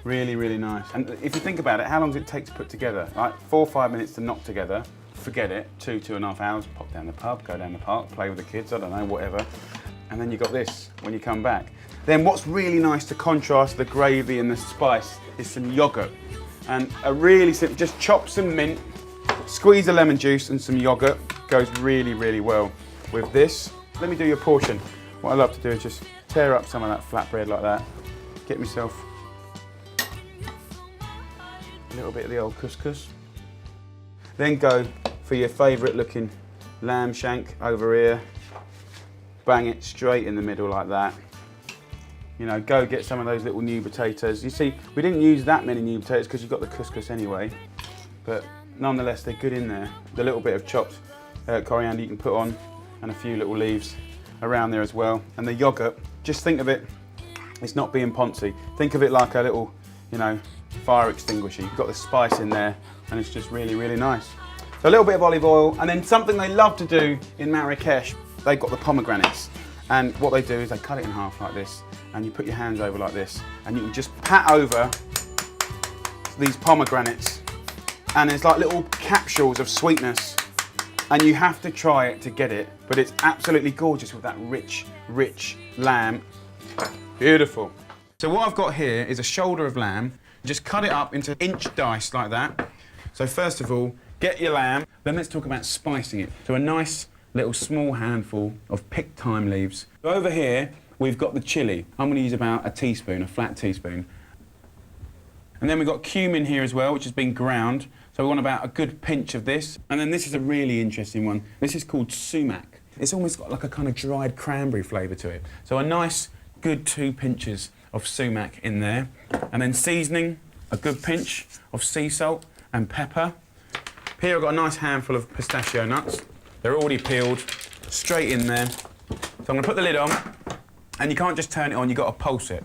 Really, really nice. And if you think about it, how long does it take to put together? Like 4 or 5 minutes to knock together. Forget it, 2.5 hours, pop down the pub, go down the park, play with the kids, I don't know, whatever. And then you got this when you come back. Then what's really nice to contrast the gravy and the spice is some yogurt. And a really simple, just chop some mint, squeeze the lemon juice and some yogurt. Goes really, really well with this. Let me do your portion. What I love to do is just tear up some of that flatbread like that. Get myself a little bit of the old couscous. Then go for your favourite looking lamb shank over here. Bang it straight in the middle like that. You know, go get some of those little new potatoes. You see, we didn't use that many new potatoes because you've got the couscous anyway, but nonetheless, they're good in there. The little bit of chopped coriander you can put on, and a few little leaves around there as well. And the yogurt, just think of it, it's not being poncy. Think of it like a little, you know, fire extinguisher. You've got the spice in there, and it's just really, really nice. So a little bit of olive oil, and then something they love to do in Marrakesh, they've got the pomegranates. And what they do is they cut it in half like this, and you put your hands over like this, and you can just pat over these pomegranates, and there's like little capsules of sweetness, and you have to try it to get it, but it's absolutely gorgeous with that rich, rich lamb. Beautiful. So what I've got here is a shoulder of lamb. Just cut it up into inch dice like that. So first of all, get your lamb, then let's talk about spicing it. So a nice little small handful of picked thyme leaves. So over here, we've got the chilli. I'm gonna use about a teaspoon, a flat teaspoon. And then we've got cumin here as well, which has been ground. So we want about a good pinch of this. And then this is a really interesting one. This is called sumac. It's almost got like a kind of dried cranberry flavour to it. So a nice, good 2 pinches of sumac in there. And then seasoning, a good pinch of sea salt and pepper. Here I've got a nice handful of pistachio nuts. They're already peeled, straight in there. So I'm gonna put the lid on, and you can't just turn it on, you've got to pulse it.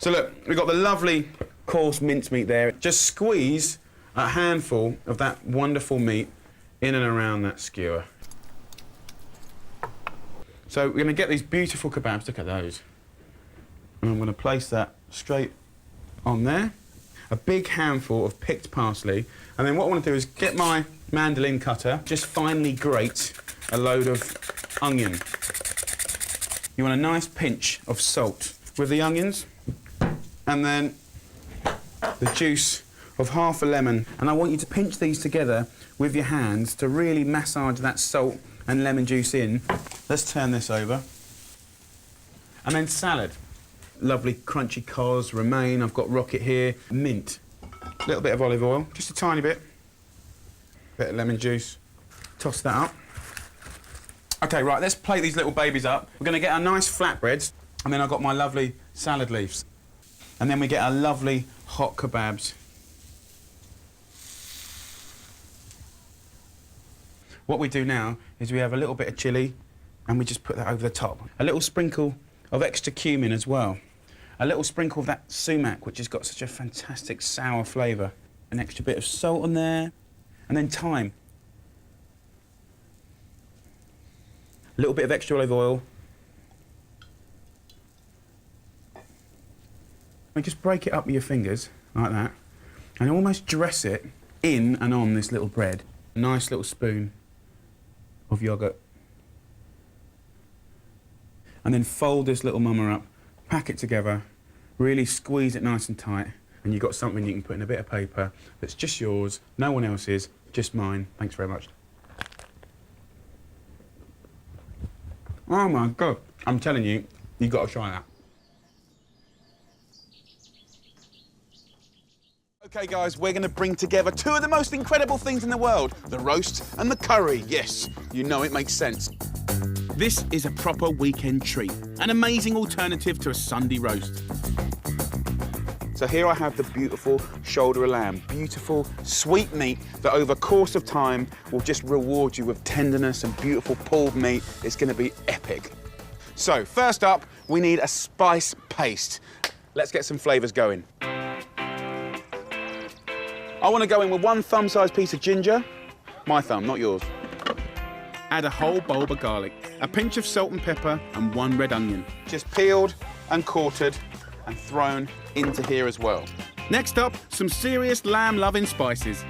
So look, we've got the lovely coarse mincemeat there. Just squeeze a handful of that wonderful meat in and around that skewer. So we're gonna get these beautiful kebabs, look at those. And I'm gonna place that straight on there. A big handful of picked parsley. And then what I want to do is get my mandolin cutter, just finely grate a load of onion. You want a nice pinch of salt with the onions, and then the juice of half a lemon. And I want you to pinch these together with your hands to really massage that salt and lemon juice in. Let's turn this over. And then salad. Lovely crunchy cos, romaine, I've got rocket here, mint. A little bit of olive oil, just a tiny bit. Bit of lemon juice. Toss that up. Okay, right, let's plate these little babies up. We're gonna get our nice flatbreads, and then I've got my lovely salad leaves. And then we get our lovely hot kebabs. What we do now is we have a little bit of chilli, and we just put that over the top. A little sprinkle of extra cumin as well. A little sprinkle of that sumac, which has got such a fantastic sour flavour. An extra bit of salt on there, and then thyme. A little bit of extra olive oil. And just break it up with your fingers, like that, and almost dress it in and on this little bread. A nice little spoon of yoghurt. And then fold this little mama up, pack it together, really squeeze it nice and tight, and you've got something you can put in a bit of paper that's just yours, no one else's, just mine. Thanks very much. Oh my God, I'm telling you, you've got to try that. Okay guys, we're going to bring together two of the most incredible things in the world, the roast and the curry. Yes, you know it makes sense. This is a proper weekend treat, an amazing alternative to a Sunday roast. So here I have the beautiful shoulder of lamb, beautiful sweet meat that over course of time will just reward you with tenderness and beautiful pulled meat. It's going to be epic. So first up, we need a spice paste. Let's get some flavours going. I want to go in with 1 thumb-sized piece of ginger. My thumb, not yours. Add a whole bulb of garlic, a pinch of salt and pepper, and 1 red onion. Just peeled and quartered and thrown into here as well. Next up, some serious lamb-loving spices.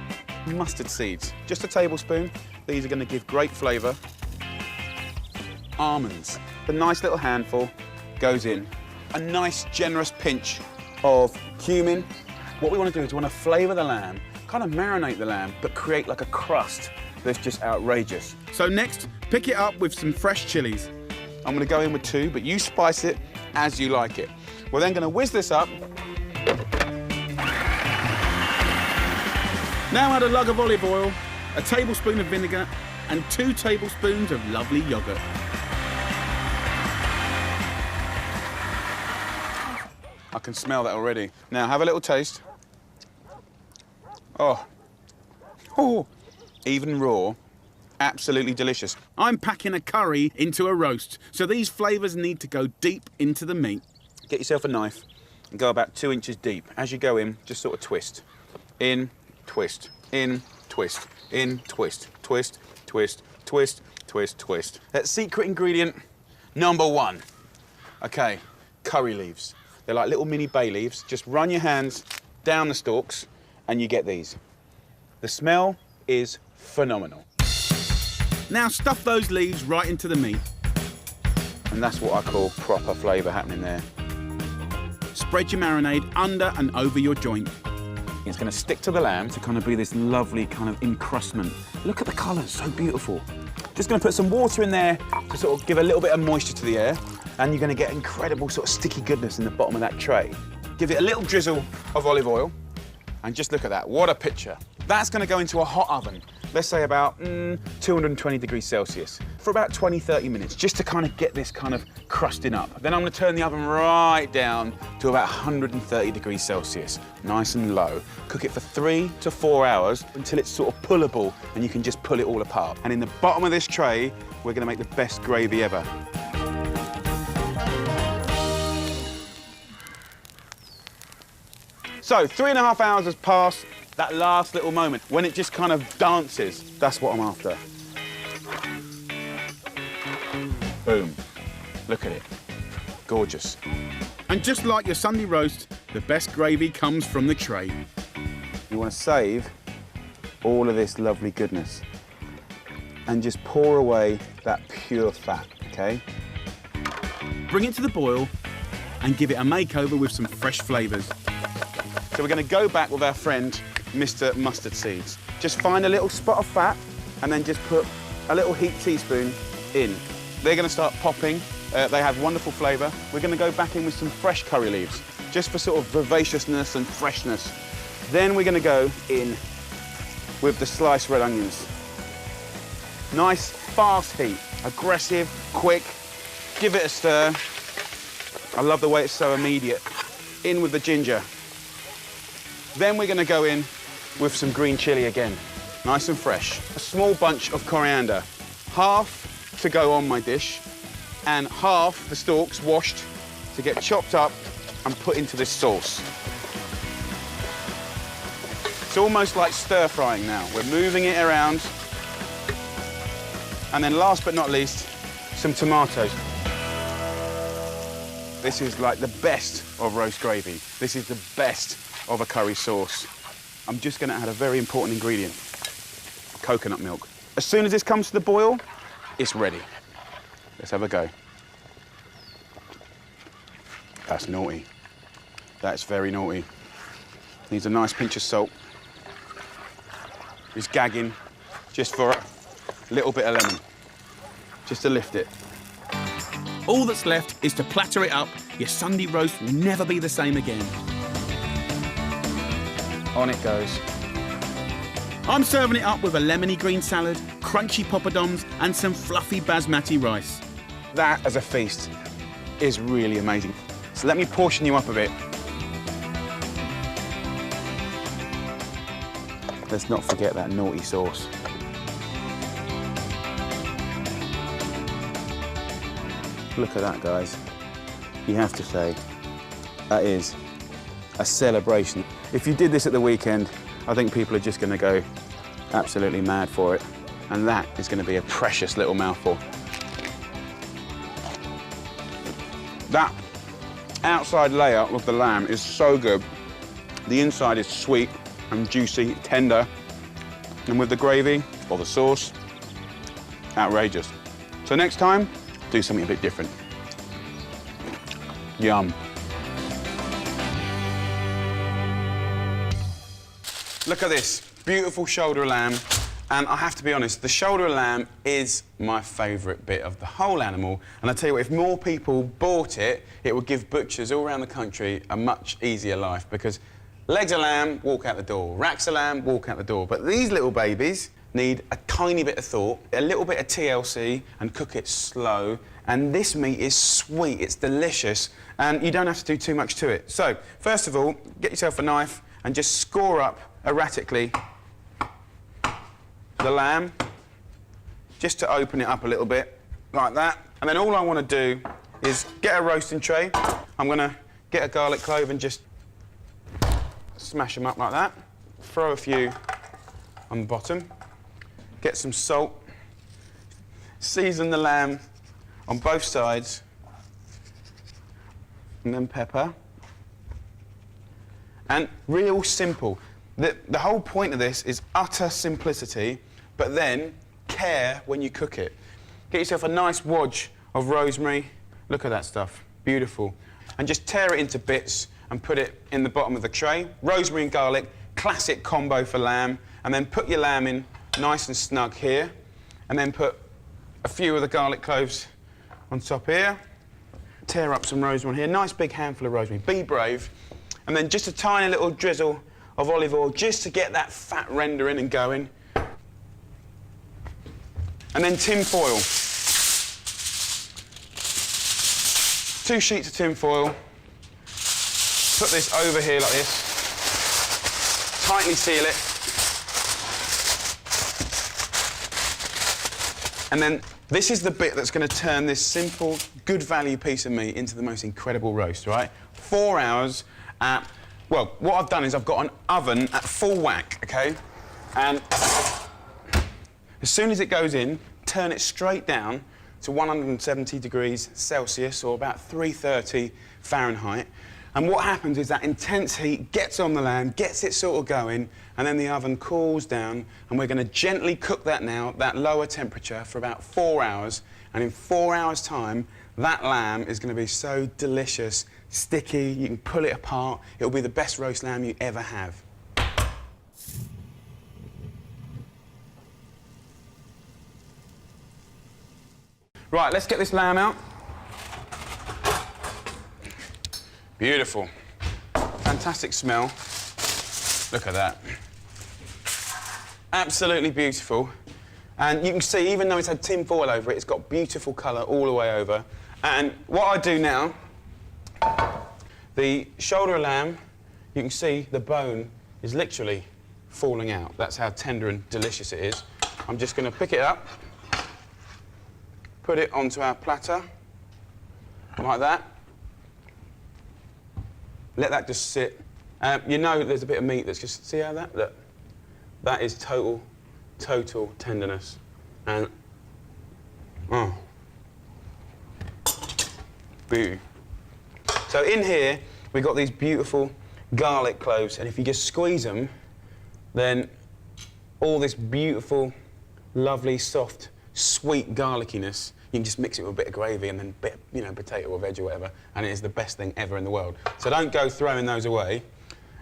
Mustard seeds, just a tablespoon. These are going to give great flavour. Almonds, a nice little handful goes in. A nice generous pinch of cumin. What we want to do is we want to flavour the lamb, kind of marinate the lamb, but create like a crust that's just outrageous. So next, pick it up with some fresh chilies. I'm gonna go in with 2, but you spice it as you like it. We're then gonna whiz this up. Now add a lug of olive oil, a tablespoon of vinegar, and 2 tablespoons of lovely yogurt. I can smell that already. Now have a little taste. Oh, even raw, absolutely delicious. I'm packing a curry into a roast, so these flavours need to go deep into the meat. Get yourself a knife and go about 2 inches deep. As you go in, just sort of twist. In, twist, in, twist, in, twist, twist, twist, twist, twist, twist. That's secret ingredient number 1. Okay, curry leaves. They're like little mini bay leaves. Just run your hands down the stalks and you get these. The smell is phenomenal. Now stuff those leaves right into the meat. And that's what I call proper flavour happening there. Spread your marinade under and over your joint. It's going to stick to the lamb to kind of be this lovely kind of encrustment. Look at the colour, so beautiful. Just going to put some water in there to sort of give a little bit of moisture to the air, and you're going to get incredible sort of sticky goodness in the bottom of that tray. Give it a little drizzle of olive oil, and just look at that. What a picture. That's going to go into a hot oven. Let's say about 220 degrees Celsius for about 20-30 minutes, just to kind of get this kind of crusting up. Then I'm going to turn the oven right down to about 130 degrees Celsius, nice and low. Cook it for 3 to 4 hours until it's sort of pullable and you can just pull it all apart. And in the bottom of this tray, we're going to make the best gravy ever. So 3.5 hours has passed. That last little moment, when it just kind of dances, that's what I'm after. Boom. Look at it. Gorgeous. And just like your Sunday roast, the best gravy comes from the tray. You want to save all of this lovely goodness and just pour away that pure fat, okay? Bring it to the boil and give it a makeover with some fresh flavours. So we're going to go back with our friend Mr. Mustard Seeds. Just find a little spot of fat and then just put a little heaped teaspoon in. They're going to start popping. They have wonderful flavour. We're going to go back in with some fresh curry leaves, just for sort of vivaciousness and freshness. Then we're going to go in with the sliced red onions. Nice, fast heat, aggressive, quick. Give it a stir. I love the way it's so immediate. In with the ginger. Then we're going to go in with some green chilli again, nice and fresh. A small bunch of coriander, half to go on my dish, and half the stalks washed to get chopped up and put into this sauce. It's almost like stir frying now. We're moving it around. And then last but not least, some tomatoes. This is like the best of roast gravy. This is the best of a curry sauce. I'm just going to add a very important ingredient, coconut milk. As soon as this comes to the boil, it's ready. Let's have a go. That's naughty. That's very naughty. Needs a nice pinch of salt. It's gagging just for a little bit of lemon, just to lift it. All that's left is to platter it up. Your Sunday roast will never be the same again. On it goes. I'm serving it up with a lemony green salad, crunchy poppadoms, and some fluffy basmati rice. That, as a feast, is really amazing. So let me portion you up a bit. Let's not forget that naughty sauce. Look at that, guys. You have to say, that is a celebration. If you did this at the weekend, I think people are just going to go absolutely mad for it. And that is going to be a precious little mouthful. That outside layer of the lamb is so good. The inside is sweet and juicy, tender. And with the gravy or the sauce, outrageous. So next time, do something a bit different. Yum. Look at this, beautiful shoulder of lamb, And I have to be honest, the shoulder of lamb is my favourite bit of the whole animal. And I tell you what, if more people bought it, it would give butchers all around the country a much easier life, because legs of lamb, walk out the door. Racks of lamb, walk out the door. But these little babies need a tiny bit of thought, a little bit of TLC, and cook it slow. And this meat is sweet, it's delicious, and you don't have to do too much to it. So, first of all, get yourself a knife and just score up erratically the lamb, just to open it up a little bit, like that. And then all I want to do is get a roasting tray. I'm going to get a garlic clove and just smash them up like that. Throw a few on the bottom. Get some salt. Season the lamb on both sides. And then pepper. And real simple. The whole point of this is utter simplicity, but then care when you cook it. Get yourself a nice wodge of rosemary. Look at that stuff. Beautiful. And just tear it into bits and put it in the bottom of the tray. Rosemary and garlic, classic combo for lamb. And then put your lamb in nice and snug here. And then put a few of the garlic cloves on top here. Tear up some rosemary here. Nice big handful of rosemary. Be brave. And then just a tiny little drizzle of olive oil just to get that fat rendering and going. And then tin foil. 2 sheets of tin foil. Put this over here like this. Tightly seal it. And then this is the bit that's going to turn this simple, good value piece of meat into the most incredible roast, right? 4 hours at, well, what I've done is I've got an oven at full whack, OK? And as soon as it goes in, turn it straight down to 170 degrees Celsius, or about 330 Fahrenheit. And what happens is that intense heat gets on the lamb, gets it sort of going, and then the oven cools down, and we're going to gently cook that now, that lower temperature, for about 4 hours. And in 4 hours' time, that lamb is going to be so delicious, sticky, you can pull it apart. It'll be the best roast lamb you ever have. Right, let's get this lamb out. Beautiful. Fantastic smell. Look at that. Absolutely beautiful. And you can see, even though it's had tin foil over it, it's got beautiful colour all the way over. And what I do now, the shoulder of lamb, you can see the bone is literally falling out. That's how tender and delicious it is. I'm just going to pick it up, put it onto our platter, like that. Let that just sit. You know there's a bit of meat that's just... See how that... Look. That is total tenderness. And... Oh. Boo. So in here, we've got these beautiful garlic cloves, and if you just squeeze them, then all this beautiful, lovely, soft, sweet garlickiness, you can just mix it with a bit of gravy and then a bit of, you know, potato or veg or whatever, and it is the best thing ever in the world. So don't go throwing those away.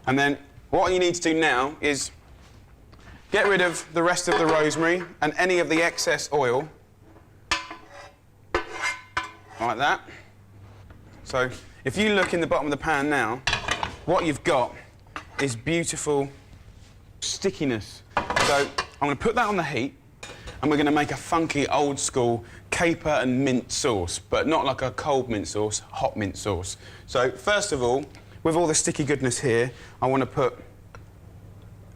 And then what you need to do now is get rid of the rest of the rosemary and any of the excess oil, like that. So if you look in the bottom of the pan now, what you've got is beautiful stickiness. So I'm going to put that on the heat, and we're going to make a funky, old-school caper and mint sauce, but not like a cold mint sauce, hot mint sauce. So, first of all, with all the sticky goodness here, I want to put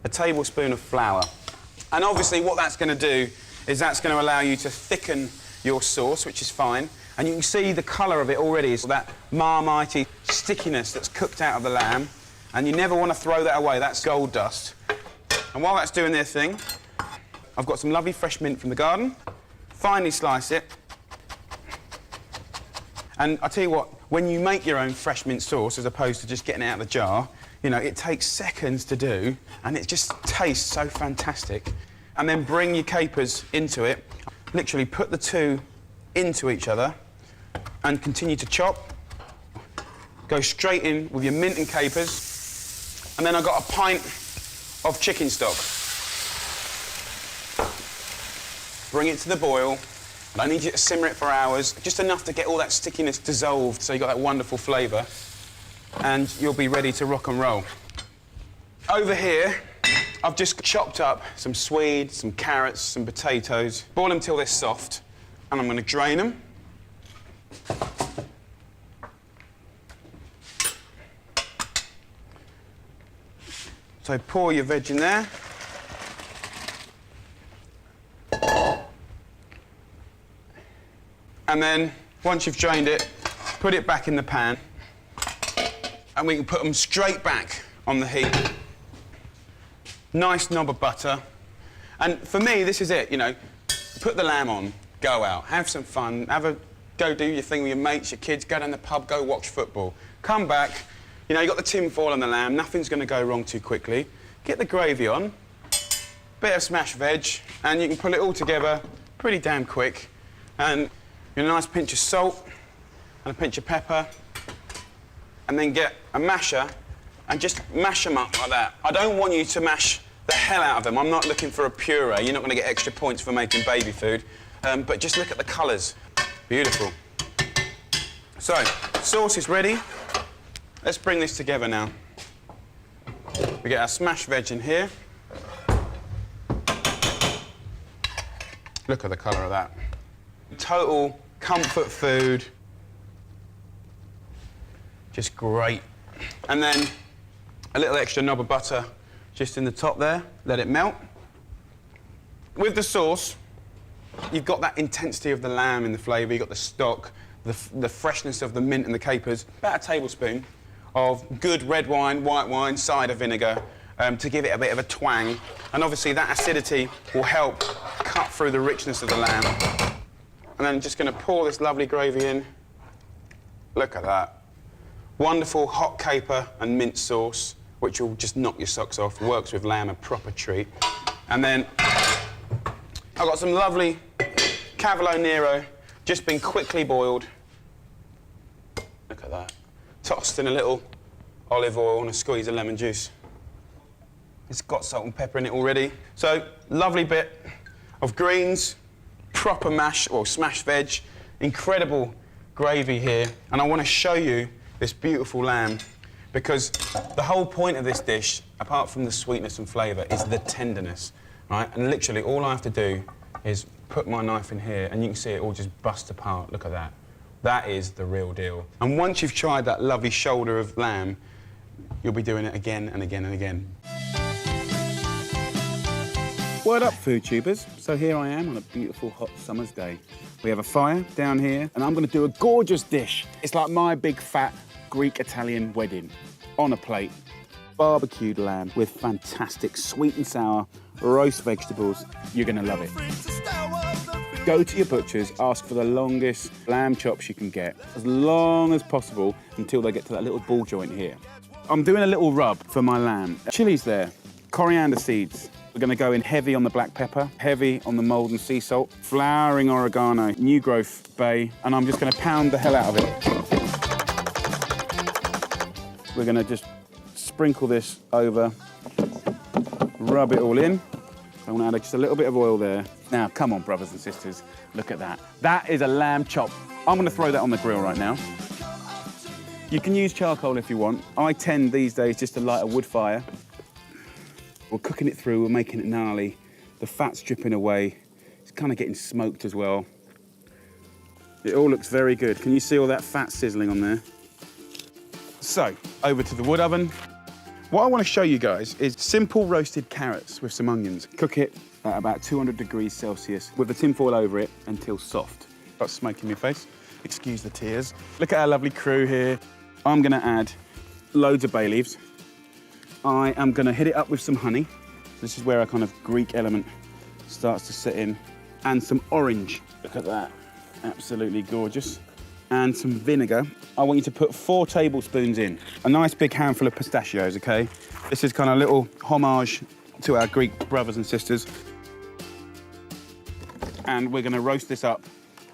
a tablespoon of flour. And obviously what that's going to do is that's going to allow you to thicken your sauce, which is fine. And you can see the colour of it already is that marmitey stickiness that's cooked out of the lamb. And you never want to throw that away, that's gold dust. And while that's doing their thing, I've got some lovely fresh mint from the garden. Finely slice it. And I tell you what, when you make your own fresh mint sauce, as opposed to just getting it out of the jar, you know, it takes seconds to do, and it just tastes so fantastic. And then bring your capers into it. Literally put the two into each other and continue to chop. Go straight in with your mint and capers. And then I've got a pint of chicken stock. bring it to the boil. I don't need you to simmer it for hours, just enough to get all that stickiness dissolved so you got that wonderful flavour. And you'll be ready to rock and roll. Over here, I've just chopped up some swede, some carrots, some potatoes. Boil them till they're soft, and I'm going to drain them. So pour your veg in there. And then, once you've drained it, put it back in the pan. And we can put them straight back on the heat. Nice knob of butter. And for me, this is it, you know, put the lamb on, go out, have some fun, go do your thing with your mates, your kids, go down the pub, go watch football. Come back, you know, you got the tin foil on the lamb, nothing's going to go wrong too quickly. Get the gravy on, bit of smashed veg, and you can pull it all together pretty damn quick. And a nice pinch of salt and a pinch of pepper, and then get a masher and just mash them up like that. I don't want you to mash the hell out of them. I'm not looking for a puree. You're not going to get extra points for making baby food. But just look at the colours. Beautiful. So, sauce is ready. Let's bring this together now. We get our smashed veg in here. Look at the colour of that. Total comfort food. Just great. And then a little extra knob of butter just in the top there. Let it melt. With the sauce, you've got that intensity of the lamb in the flavour, you've got the stock, the freshness of the mint and the capers. About a tablespoon of good red wine, white wine, cider vinegar to give it a bit of a twang. And obviously that acidity will help cut through the richness of the lamb. And then just going to pour this lovely gravy in. Look at that. Wonderful hot caper and mint sauce, which will just knock your socks off. Works with lamb, a proper treat. And then I've got some lovely Cavolo Nero, just been quickly boiled. Look at that. Tossed in a little olive oil and a squeeze of lemon juice. It's got salt and pepper in it already. So, lovely bit of greens, proper mash, or smashed veg, incredible gravy here. And I want to show you this beautiful lamb because the whole point of this dish, apart from the sweetness and flavour, is the tenderness, right? And literally all I have to do is put my knife in here and you can see it all just bust apart. Look at that. That is the real deal. And once you've tried that lovely shoulder of lamb, you'll be doing it again and again and again. Word up, food tubers. So here I am on a beautiful hot summer's day. We have a fire down here and I'm going to do a gorgeous dish. It's like my big fat Greek-Italian wedding on a plate. Barbecued lamb with fantastic sweet and sour roast vegetables. You're going to love it. Go to your butcher's, ask for the longest lamb chops you can get, as long as possible until they get to that little ball joint here. I'm doing a little rub for my lamb. Chilies there, coriander seeds. We're going to go in heavy on the black pepper, heavy on the Maldon sea salt, flowering oregano, new growth bay, and I'm just going to pound the hell out of it. We're going to just sprinkle this over, rub it all in. I want to add just a little bit of oil there. Now, come on, brothers and sisters, look at that. That is a lamb chop. I'm going to throw that on the grill right now. You can use charcoal if you want. I tend these days just to light a wood fire. We're cooking it through, we're making it gnarly. The fat's dripping away. It's kind of getting smoked as well. It all looks very good. Can you see all that fat sizzling on there? So, over to the wood oven. What I want to show you guys is simple roasted carrots with some onions. Cook it at about 200 degrees Celsius with the tin foil over it until soft. Got smoke in my face. Excuse the tears. Look at our lovely crew here. I'm going to add loads of bay leaves. I am going to hit it up with some honey. This is where a kind of Greek element starts to sit in. And some orange. Look at that. Absolutely gorgeous. And some vinegar. I want you to put 4 tablespoons in. A nice big handful of pistachios, okay? This is kind of a little homage to our Greek brothers and sisters. And we're going to roast this up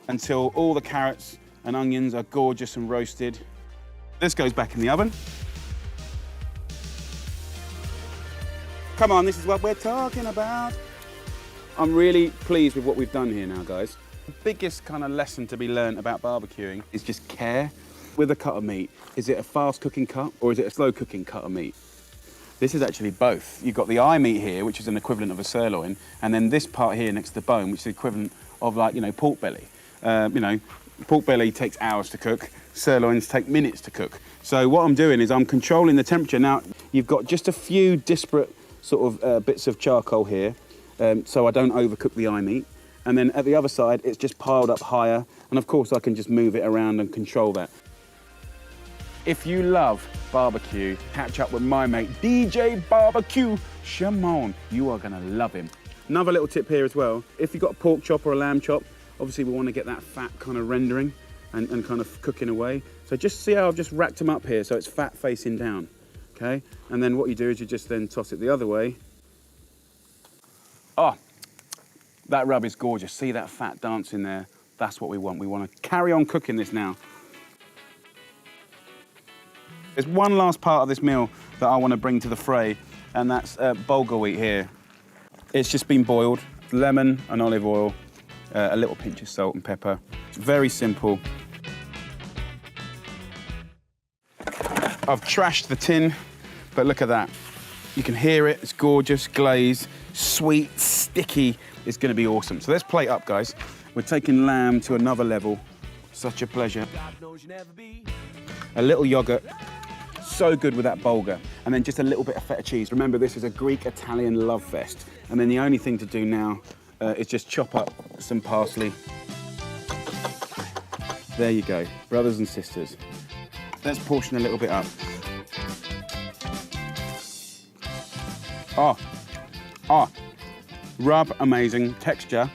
until all the carrots and onions are gorgeous and roasted. This goes back in the oven. Come on, this is what we're talking about. I'm really pleased with what we've done here now, guys. The biggest kind of lesson to be learned about barbecuing is just care with a cut of meat. Is it a fast cooking cut or is it a slow cooking cut of meat? This is actually both. You've got the eye meat here, which is an equivalent of a sirloin, and then this part here next to the bone, which is the equivalent of, like, you know, pork belly. You know, pork belly takes hours to cook, sirloins take minutes to cook. So what I'm doing is I'm controlling the temperature. Now, you've got just a few disparate sort of bits of charcoal here, so I don't overcook the eye meat. And then at the other side, it's just piled up higher, and of course I can just move it around and control that. If you love barbecue, catch up with my mate, DJ Barbecue Shimon. You are gonna love him. Another little tip here as well, if you've got a pork chop or a lamb chop, obviously we wanna get that fat kind of rendering and kind of cooking away. So just see how I've just racked them up here, so it's fat facing down, okay? And then what you do is you just then toss it the other way. Oh, that rub is gorgeous. See that fat dancing there? That's what we want. We wanna carry on cooking this now. There's one last part of this meal that I want to bring to the fray, and that's bulgur wheat here. It's just been boiled, lemon and olive oil, a little pinch of salt and pepper. It's very simple. I've trashed the tin, but look at that. You can hear it, it's gorgeous, glazed, sweet, sticky. It's going to be awesome. So let's plate up, guys. We're taking lamb to another level. Such a pleasure. A little yogurt. So good with that bulgur. And then just a little bit of feta cheese. Remember, this is a Greek-Italian love fest. And then the only thing to do now is just chop up some parsley. There you go, brothers and sisters. Let's portion a little bit up. Oh, rub, amazing, texture.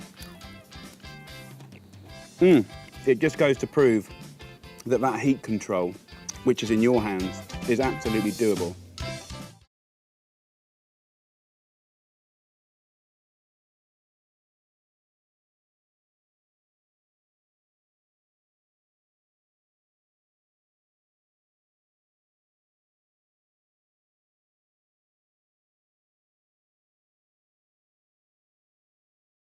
It just goes to prove that that heat control, which is in your hands, is absolutely doable.